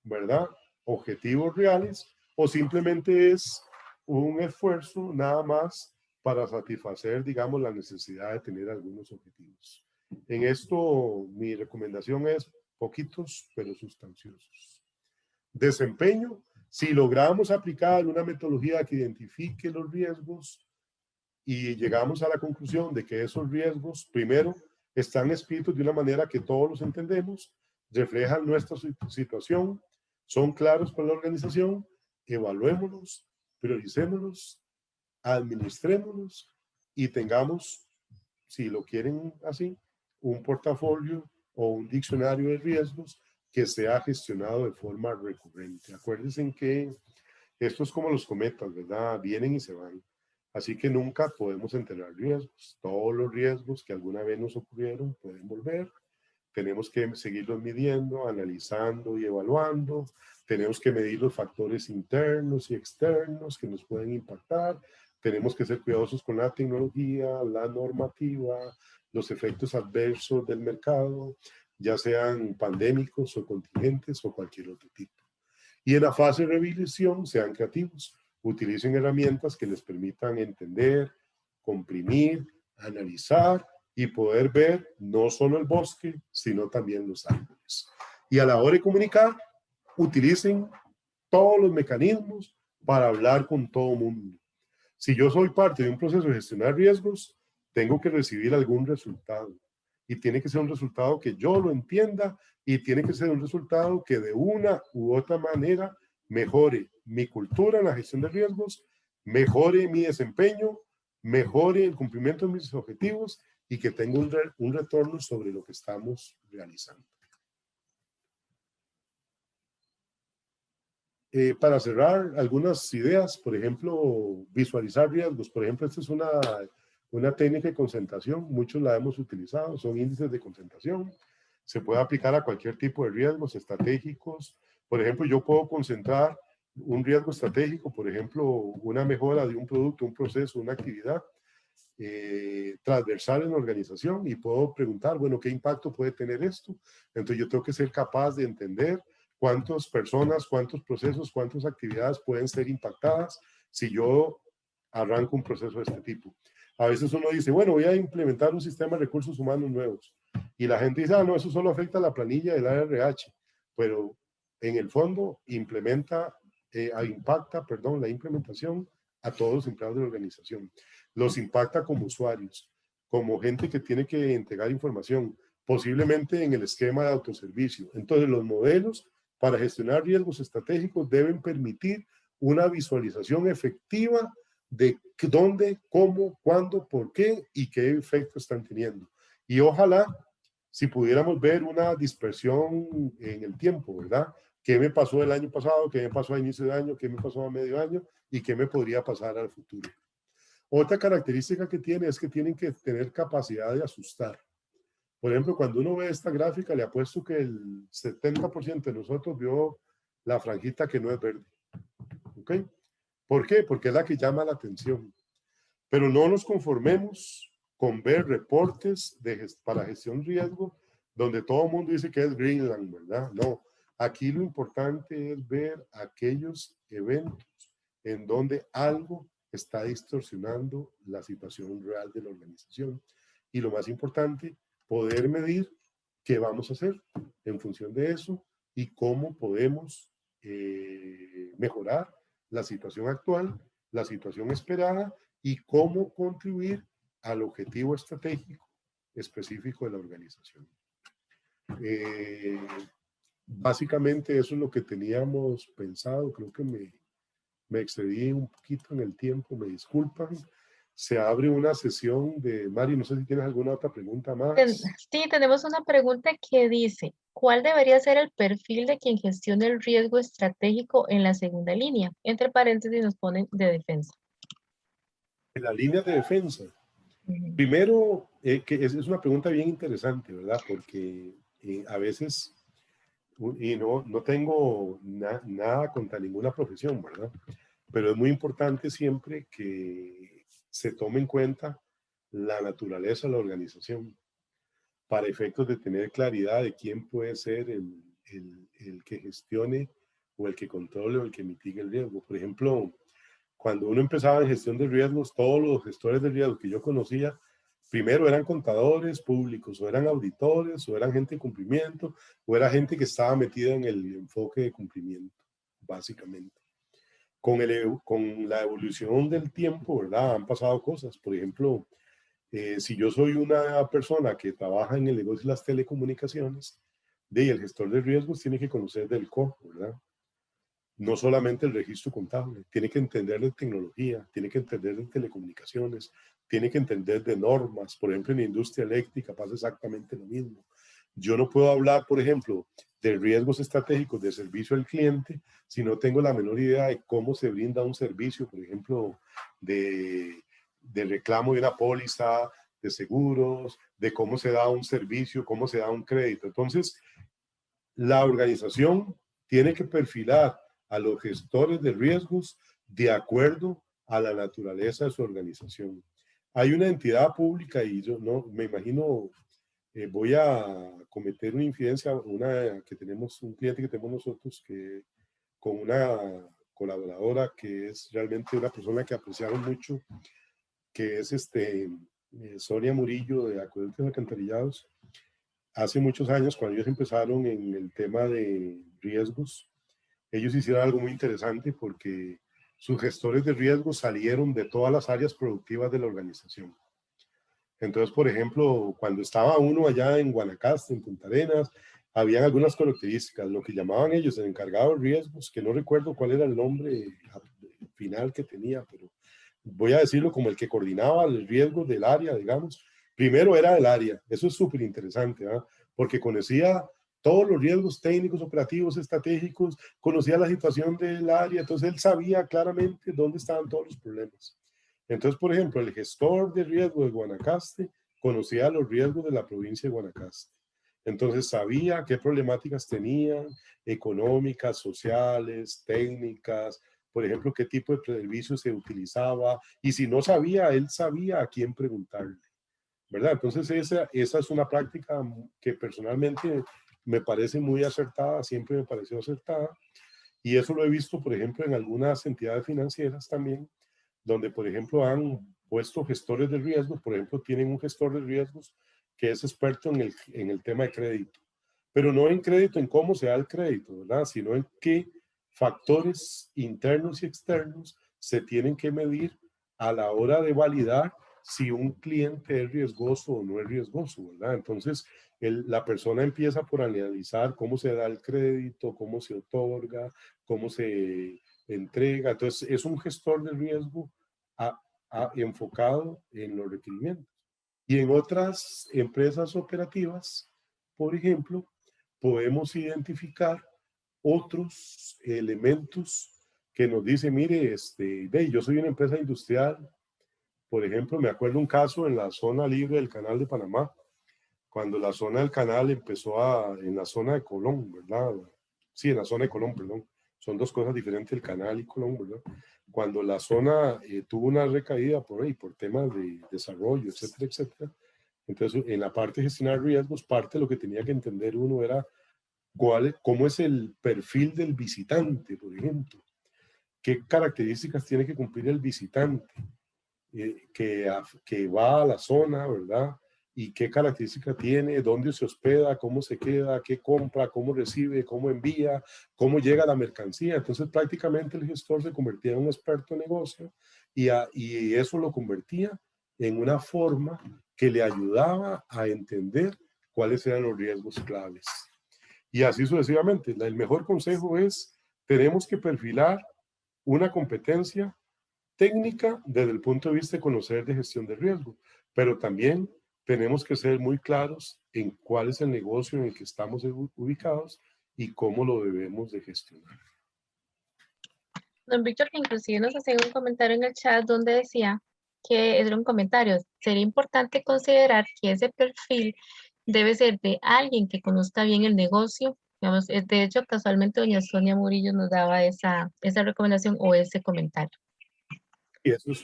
¿verdad?, objetivos reales o simplemente es un esfuerzo nada más para satisfacer, digamos, la necesidad de tener algunos objetivos. En esto, mi recomendación es poquitos, pero sustanciosos. Desempeño. Si logramos aplicar una metodología que identifique los riesgos y llegamos a la conclusión de que esos riesgos, primero, están escritos de una manera que todos los entendemos, reflejan nuestra situación, son claros para la organización, evaluémoslos, prioricémoslos, administrémoslos y tengamos, si lo quieren así, un portafolio o un diccionario de riesgos que sea gestionado de forma recurrente. Acuérdense que esto es como los cometas, ¿verdad? Vienen y se van. Así que nunca podemos enterrar riesgos. Todos los riesgos que alguna vez nos ocurrieron pueden volver. Tenemos que seguirlos midiendo, analizando y evaluando. Tenemos que medir los factores internos y externos que nos pueden impactar. Tenemos que ser cuidadosos con la tecnología, la normativa, los efectos adversos del mercado, ya sean pandémicos o contingentes o cualquier otro tipo. Y en la fase de revisión, sean creativos. Utilicen herramientas que les permitan entender, comprimir, analizar y poder ver no solo el bosque, sino también los árboles. Y a la hora de comunicar, utilicen todos los mecanismos para hablar con todo mundo. Si yo soy parte de un proceso de gestionar riesgos, tengo que recibir algún resultado. Y tiene que ser un resultado que yo lo entienda y tiene que ser un resultado que de una u otra manera mejore mi cultura en la gestión de riesgos, mejore mi desempeño mejore el cumplimiento de mis objetivos y que tenga un retorno sobre lo que estamos realizando. Para cerrar, algunas ideas, por ejemplo, visualizar riesgos. Por ejemplo, esta es una técnica de concentración, muchos la hemos utilizado, son índices de concentración. Se puede aplicar a cualquier tipo de riesgos estratégicos. Por ejemplo, yo puedo concentrar un riesgo estratégico, por ejemplo, una mejora de un producto, un proceso, una actividad transversal en la organización y puedo preguntar, bueno, ¿qué impacto puede tener esto? Entonces yo tengo que ser capaz de entender cuántas personas, cuántos procesos, cuántas actividades pueden ser impactadas si yo arranco un proceso de este tipo. A veces uno dice, bueno, voy a implementar un sistema de recursos humanos nuevos. Y la gente dice, ah, no, eso solo afecta a la planilla del ARH. Pero en el fondo impacta, la implementación a todos los empleados de la organización. Los impacta como usuarios, como gente que tiene que entregar información, posiblemente en el esquema de autoservicio. Entonces, los modelos para gestionar riesgos estratégicos deben permitir una visualización efectiva de dónde, cómo, cuándo, por qué y qué efecto están teniendo. Y ojalá, si pudiéramos ver una dispersión en el tiempo, ¿verdad? ¿Qué me pasó el año pasado? ¿Qué me pasó a inicio de año? ¿Qué me pasó a medio año? ¿Y qué me podría pasar al futuro? Otra característica que tiene es que tienen que tener capacidad de asustar. Por ejemplo, cuando uno ve esta gráfica, le apuesto que el 70% de nosotros vio la franjita que no es verde. ¿Ok? ¿Por qué? Porque es la que llama la atención. Pero no nos conformemos con ver reportes para gestión de riesgo donde todo el mundo dice que es Greenland, ¿verdad? No. Aquí lo importante es ver aquellos eventos en donde algo está distorsionando la situación real de la organización. Y lo más importante, poder medir qué vamos a hacer en función de eso y cómo podemos mejorar la situación actual, la situación esperada y cómo contribuir al objetivo estratégico específico de la organización. Básicamente eso es lo que teníamos pensado. Creo que me excedí un poquito en el tiempo, me disculpan. Se abre una sesión de Mari, no sé si tienes alguna otra pregunta más. Sí, tenemos una pregunta que dice, ¿cuál debería ser el perfil de quien gestione el riesgo estratégico en la segunda línea? Entre paréntesis nos ponen de defensa. En la línea de defensa. Primero, que es una pregunta bien interesante, ¿verdad? Porque a veces, y no tengo nada contra ninguna profesión, ¿verdad? Pero es muy importante siempre que se tome en cuenta la naturaleza de la organización para efectos de tener claridad de quién puede ser el que gestione o el que controle o el que mitigue el riesgo. Por ejemplo, cuando uno empezaba en gestión de riesgos, todos los gestores de riesgos que yo conocía, primero eran contadores públicos, o eran auditores, o eran gente de cumplimiento, o era gente que estaba metida en el enfoque de cumplimiento, básicamente. Con la evolución del tiempo, ¿verdad? Han pasado cosas. Por ejemplo, si yo soy una persona que trabaja en el negocio de las telecomunicaciones, el gestor de riesgos tiene que conocer del core, ¿verdad? No solamente el registro contable, tiene que entender de tecnología, tiene que entender de telecomunicaciones, tiene que entender de normas. Por ejemplo, en la industria eléctrica pasa exactamente lo mismo. Yo no puedo hablar, por ejemplo, de riesgos estratégicos de servicio al cliente si no tengo la menor idea de cómo se brinda un servicio, por ejemplo, de reclamo de una póliza de seguros, de cómo se da un servicio, cómo se da un crédito. Entonces, la organización tiene que perfilar a los gestores de riesgos de acuerdo a la naturaleza de su organización. Hay una entidad pública y yo no me imagino, voy a cometer una infidencia, que tenemos un cliente que tenemos nosotros que con una colaboradora que es realmente una persona que apreciaron mucho, que es Sonia Murillo de Acueductos Alcantarillados. Hace muchos años, cuando ellos empezaron en el tema de riesgos, ellos hicieron algo muy interesante porque sus gestores de riesgos salieron de todas las áreas productivas de la organización. Entonces, por ejemplo, cuando estaba uno allá en Guanacaste, en Punta Arenas, habían algunas características, lo que llamaban ellos el encargado de riesgos, que no recuerdo cuál era el nombre final que tenía, pero voy a decirlo como el que coordinaba el riesgo del área, digamos. Primero era del área, eso es súper interesante, ¿verdad? Porque conocía todos los riesgos técnicos, operativos, estratégicos, conocía la situación del área, entonces él sabía claramente dónde estaban todos los problemas. Entonces, por ejemplo, el gestor de riesgo de Guanacaste conocía los riesgos de la provincia de Guanacaste. Entonces sabía qué problemáticas tenían, económicas, sociales, técnicas, por ejemplo, qué tipo de servicio se utilizaba, y si no sabía, él sabía a quién preguntarle, ¿verdad? Entonces esa es una práctica que personalmente me parece muy acertada, siempre me pareció acertada, y eso lo he visto, por ejemplo, en algunas entidades financieras también, donde, por ejemplo, han puesto gestores de riesgos, por ejemplo, tienen un gestor de riesgos que es experto en el tema de crédito, pero no en crédito, en cómo se da el crédito, ¿verdad? Sino en qué factores internos y externos se tienen que medir a la hora de validar si un cliente es riesgoso o no es riesgoso, ¿verdad? Entonces, la persona empieza por analizar cómo se da el crédito, cómo se otorga, cómo se entrega. Entonces, es un gestor de riesgo enfocado en los requerimientos. Y en otras empresas operativas, por ejemplo, podemos identificar otros elementos que nos dicen, mire, yo soy una empresa industrial. Por ejemplo, me acuerdo un caso en la zona libre del Canal de Panamá, cuando la zona del canal en la zona de Colón, ¿verdad? Sí, en la zona de Colón, perdón. Son dos cosas diferentes, el canal y Colón, ¿verdad? Cuando la zona tuvo una recaída por ahí, por temas de desarrollo, etcétera, etcétera. Entonces, en la parte de gestionar riesgos, parte de lo que tenía que entender uno era cómo es el perfil del visitante, por ejemplo. ¿Qué características tiene que cumplir el visitante que va a la zona, ¿verdad? Y qué características tiene, dónde se hospeda, cómo se queda, qué compra, cómo recibe, cómo envía, cómo llega la mercancía. Entonces prácticamente el gestor se convertía en un experto en negocio y eso lo convertía en una forma que le ayudaba a entender cuáles eran los riesgos claves. Y así sucesivamente. El mejor consejo es, tenemos que perfilar una competencia técnica desde el punto de vista de conocer de gestión de riesgo, pero también tenemos que ser muy claros en cuál es el negocio en el que estamos ubicados y cómo lo debemos de gestionar. Don Víctor, que inclusive nos hacía un comentario en el chat donde decía que era un comentario, sería importante considerar que ese perfil debe ser de alguien que conozca bien el negocio. Digamos, de hecho, casualmente doña Sonia Murillo nos daba esa recomendación o ese comentario. Y eso es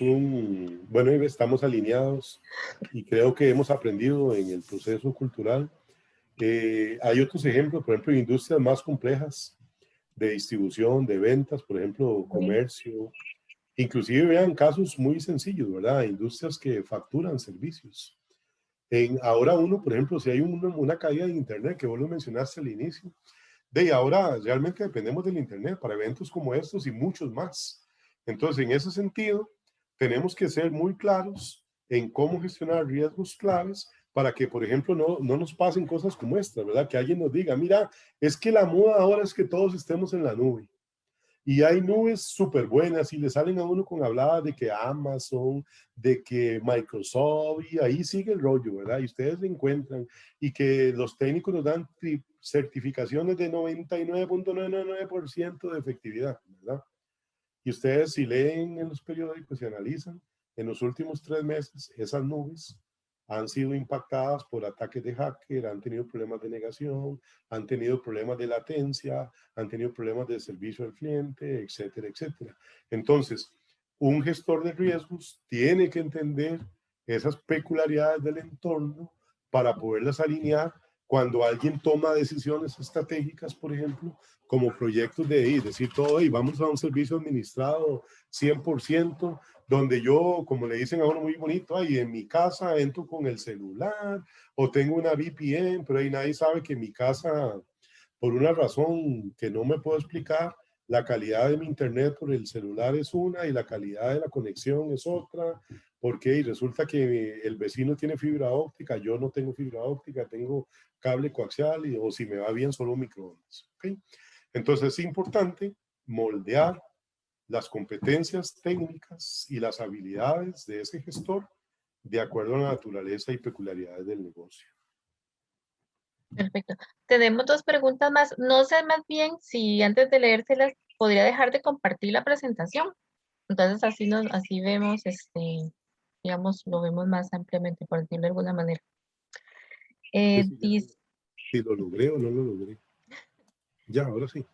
bueno, estamos alineados y creo que hemos aprendido en el proceso cultural. Hay otros ejemplos, por ejemplo, industrias más complejas de distribución, de ventas, por ejemplo, comercio. Inclusive vean casos muy sencillos, ¿verdad? Industrias que facturan servicios. Ahora uno, por ejemplo, si hay una caída de Internet, que vos lo mencionaste al inicio, ahora realmente dependemos del Internet para eventos como estos y muchos más. Entonces, en ese sentido, tenemos que ser muy claros en cómo gestionar riesgos claves para que, por ejemplo, no nos pasen cosas como esta, ¿verdad? Que alguien nos diga, mira, es que la moda ahora es que todos estemos en la nube. Y hay nubes súper buenas y le salen a uno con habladas de que Amazon, de que Microsoft, y ahí sigue el rollo, ¿verdad? Y ustedes lo encuentran y que los técnicos nos dan certificaciones de 99.999% de efectividad, ¿verdad? Y ustedes si leen en los periódicos y analizan, en los últimos 3 meses esas nubes han sido impactadas por ataques de hacker, han tenido problemas de negación, han tenido problemas de latencia, han tenido problemas de servicio al cliente, etcétera, etcétera. Entonces, un gestor de riesgos tiene que entender esas peculiaridades del entorno para poderlas alinear cuando alguien toma decisiones estratégicas, por ejemplo, como proyectos de decir todo, y vamos a un servicio administrado 100%, donde yo, como le dicen a uno muy bonito, ahí en mi casa entro con el celular o tengo una VPN, pero ahí nadie sabe que en mi casa, por una razón que no me puedo explicar, la calidad de mi internet por el celular es una y la calidad de la conexión es otra, porque resulta que el vecino tiene fibra óptica, yo no tengo fibra óptica, tengo cable coaxial o si me va bien solo microondas. ¿Okay? Entonces es importante moldear las competencias técnicas y las habilidades de ese gestor de acuerdo a la naturaleza y peculiaridades del negocio. Perfecto. Tenemos dos preguntas más. No sé más bien si antes de leérselas podría dejar de compartir la presentación. Entonces así vemos, digamos, lo vemos más ampliamente, por decirlo de alguna manera. Dice, Si lo logré o no lo logré. Ya, ahora sí.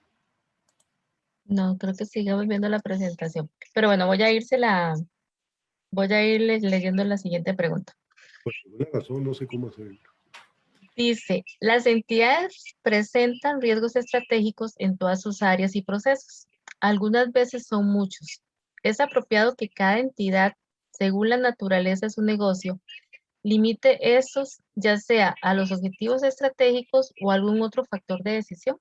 no, creo que sigamos viendo la presentación. Pero bueno, voy a ir leyendo la siguiente pregunta. Por alguna razón no sé cómo hacerlo. Dice, las entidades presentan riesgos estratégicos en todas sus áreas y procesos. Algunas veces son muchos. Es apropiado que cada entidad, según la naturaleza de su negocio, limite esos, ya sea a los objetivos estratégicos o algún otro factor de decisión.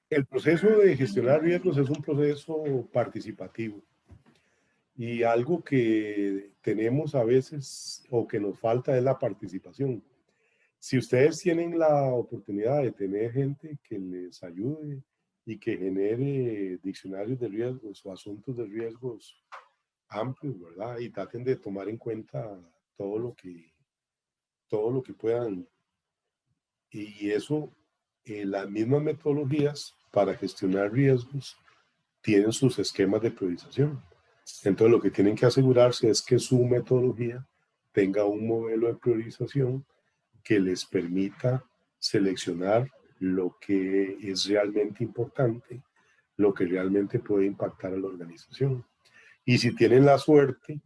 El proceso de gestionar riesgos es un proceso participativo y algo que tenemos a veces o que nos falta es la participación. Si ustedes tienen la oportunidad de tener gente que les ayude y que genere diccionarios de riesgos o asuntos de riesgos amplios, ¿verdad? Y traten de tomar en cuenta todo lo que puedan. Y eso, las mismas metodologías para gestionar riesgos tienen sus esquemas de priorización. Entonces, lo que tienen que asegurarse es que su metodología tenga un modelo de priorización que les permita seleccionar lo que es realmente importante, lo que realmente puede impactar a la organización. Y si tienen la suerte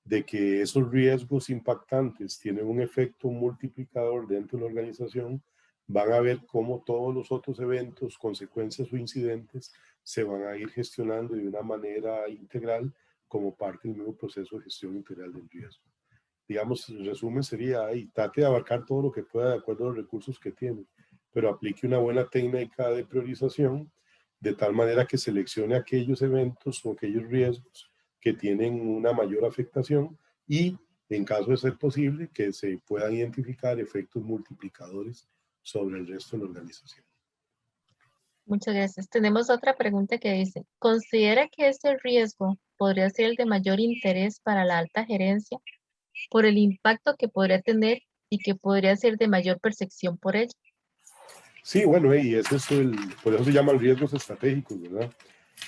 de que esos riesgos impactantes tienen un efecto multiplicador dentro de la organización, van a ver cómo todos los otros eventos, consecuencias o incidentes se van a ir gestionando de una manera integral como parte del mismo proceso de gestión integral del riesgo. Digamos, el resumen sería ahí, trate de abarcar todo lo que pueda de acuerdo a los recursos que tiene, pero aplique una buena técnica de priorización de tal manera que seleccione aquellos eventos o aquellos riesgos que tienen una mayor afectación y, en caso de ser posible, que se puedan identificar efectos multiplicadores sobre el resto de la organización. Muchas gracias. Tenemos otra pregunta que dice, ¿considera que este riesgo podría ser el de mayor interés para la alta gerencia por el impacto que podría tener y que podría ser de mayor percepción por ello? Sí, bueno, y ese es por eso se llaman riesgos estratégicos, ¿verdad?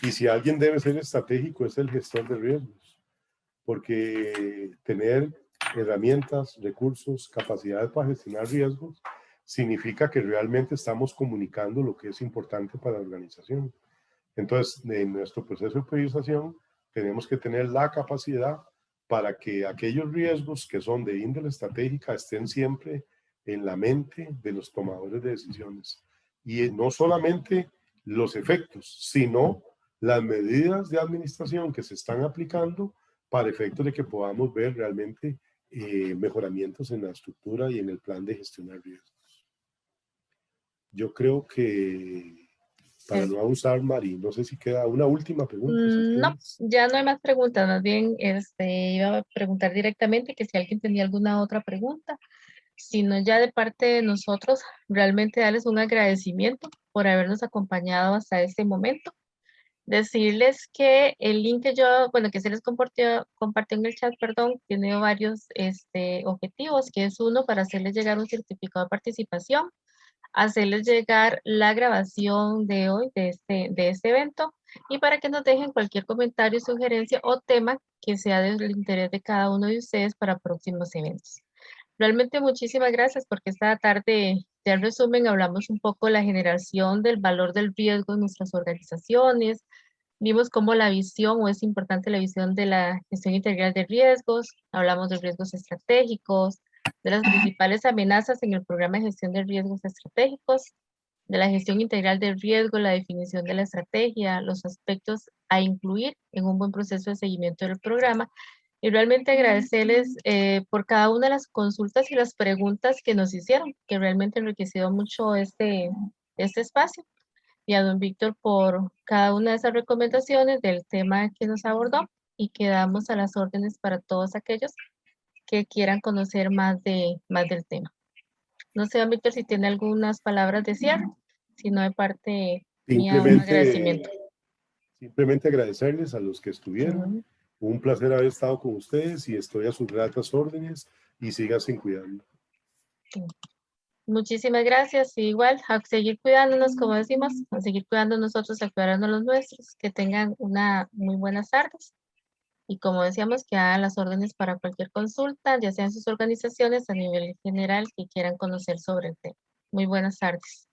Y si alguien debe ser estratégico es el gestor de riesgos, porque tener herramientas, recursos, capacidades para gestionar riesgos significa que realmente estamos comunicando lo que es importante para la organización. Entonces, en nuestro proceso de priorización tenemos que tener la capacidad para que aquellos riesgos que son de índole estratégica estén siempre en la mente de los tomadores de decisiones. Y no solamente los efectos, sino las medidas de administración que se están aplicando para efectos de que podamos ver realmente mejoramientos en la estructura y en el plan de gestionar riesgos. Yo creo que para no abusar, Mari, no sé si queda una última pregunta. No, ya no hay más preguntas. Más bien, iba a preguntar directamente que si alguien tenía alguna otra pregunta. Si no, ya de parte de nosotros, realmente darles un agradecimiento por habernos acompañado hasta este momento. Decirles que el link que que se les compartió en el chat, perdón, tiene varios objetivos, que es uno para hacerles llegar un certificado de participación, hacerles llegar la grabación de hoy de este evento y para que nos dejen cualquier comentario, sugerencia o tema que sea del interés de cada uno de ustedes para próximos eventos. Realmente muchísimas gracias porque esta tarde, ya en resumen, hablamos un poco de la generación del valor del riesgo en nuestras organizaciones. Vimos cómo la visión o es importante la visión de la gestión integral de riesgos. Hablamos de riesgos estratégicos, de las principales amenazas en el programa de gestión de riesgos estratégicos, de la gestión integral del riesgo, la definición de la estrategia, los aspectos a incluir en un buen proceso de seguimiento del programa. Y realmente agradecerles por cada una de las consultas y las preguntas que nos hicieron, que realmente enriqueció mucho este espacio. Y a don Víctor por cada una de esas recomendaciones del tema que nos abordó y quedamos a las órdenes para todos aquellos que quieran conocer más del tema. No sé, don Víctor, si tiene algunas palabras de cierre, si no de parte... mi agradecimiento. Simplemente agradecerles a los que estuvieron. Ujú. Un placer haber estado con ustedes y estoy a sus gratas órdenes y síganse cuidando. Sí. Muchísimas gracias. Y igual, a seguir cuidándonos, como decimos, a seguir cuidando nosotros, a cuidarnos los nuestros. Que tengan una muy buenas tardes. Y como decíamos, que hagan las órdenes para cualquier consulta, ya sean sus organizaciones a nivel general que quieran conocer sobre el tema. Muy buenas tardes.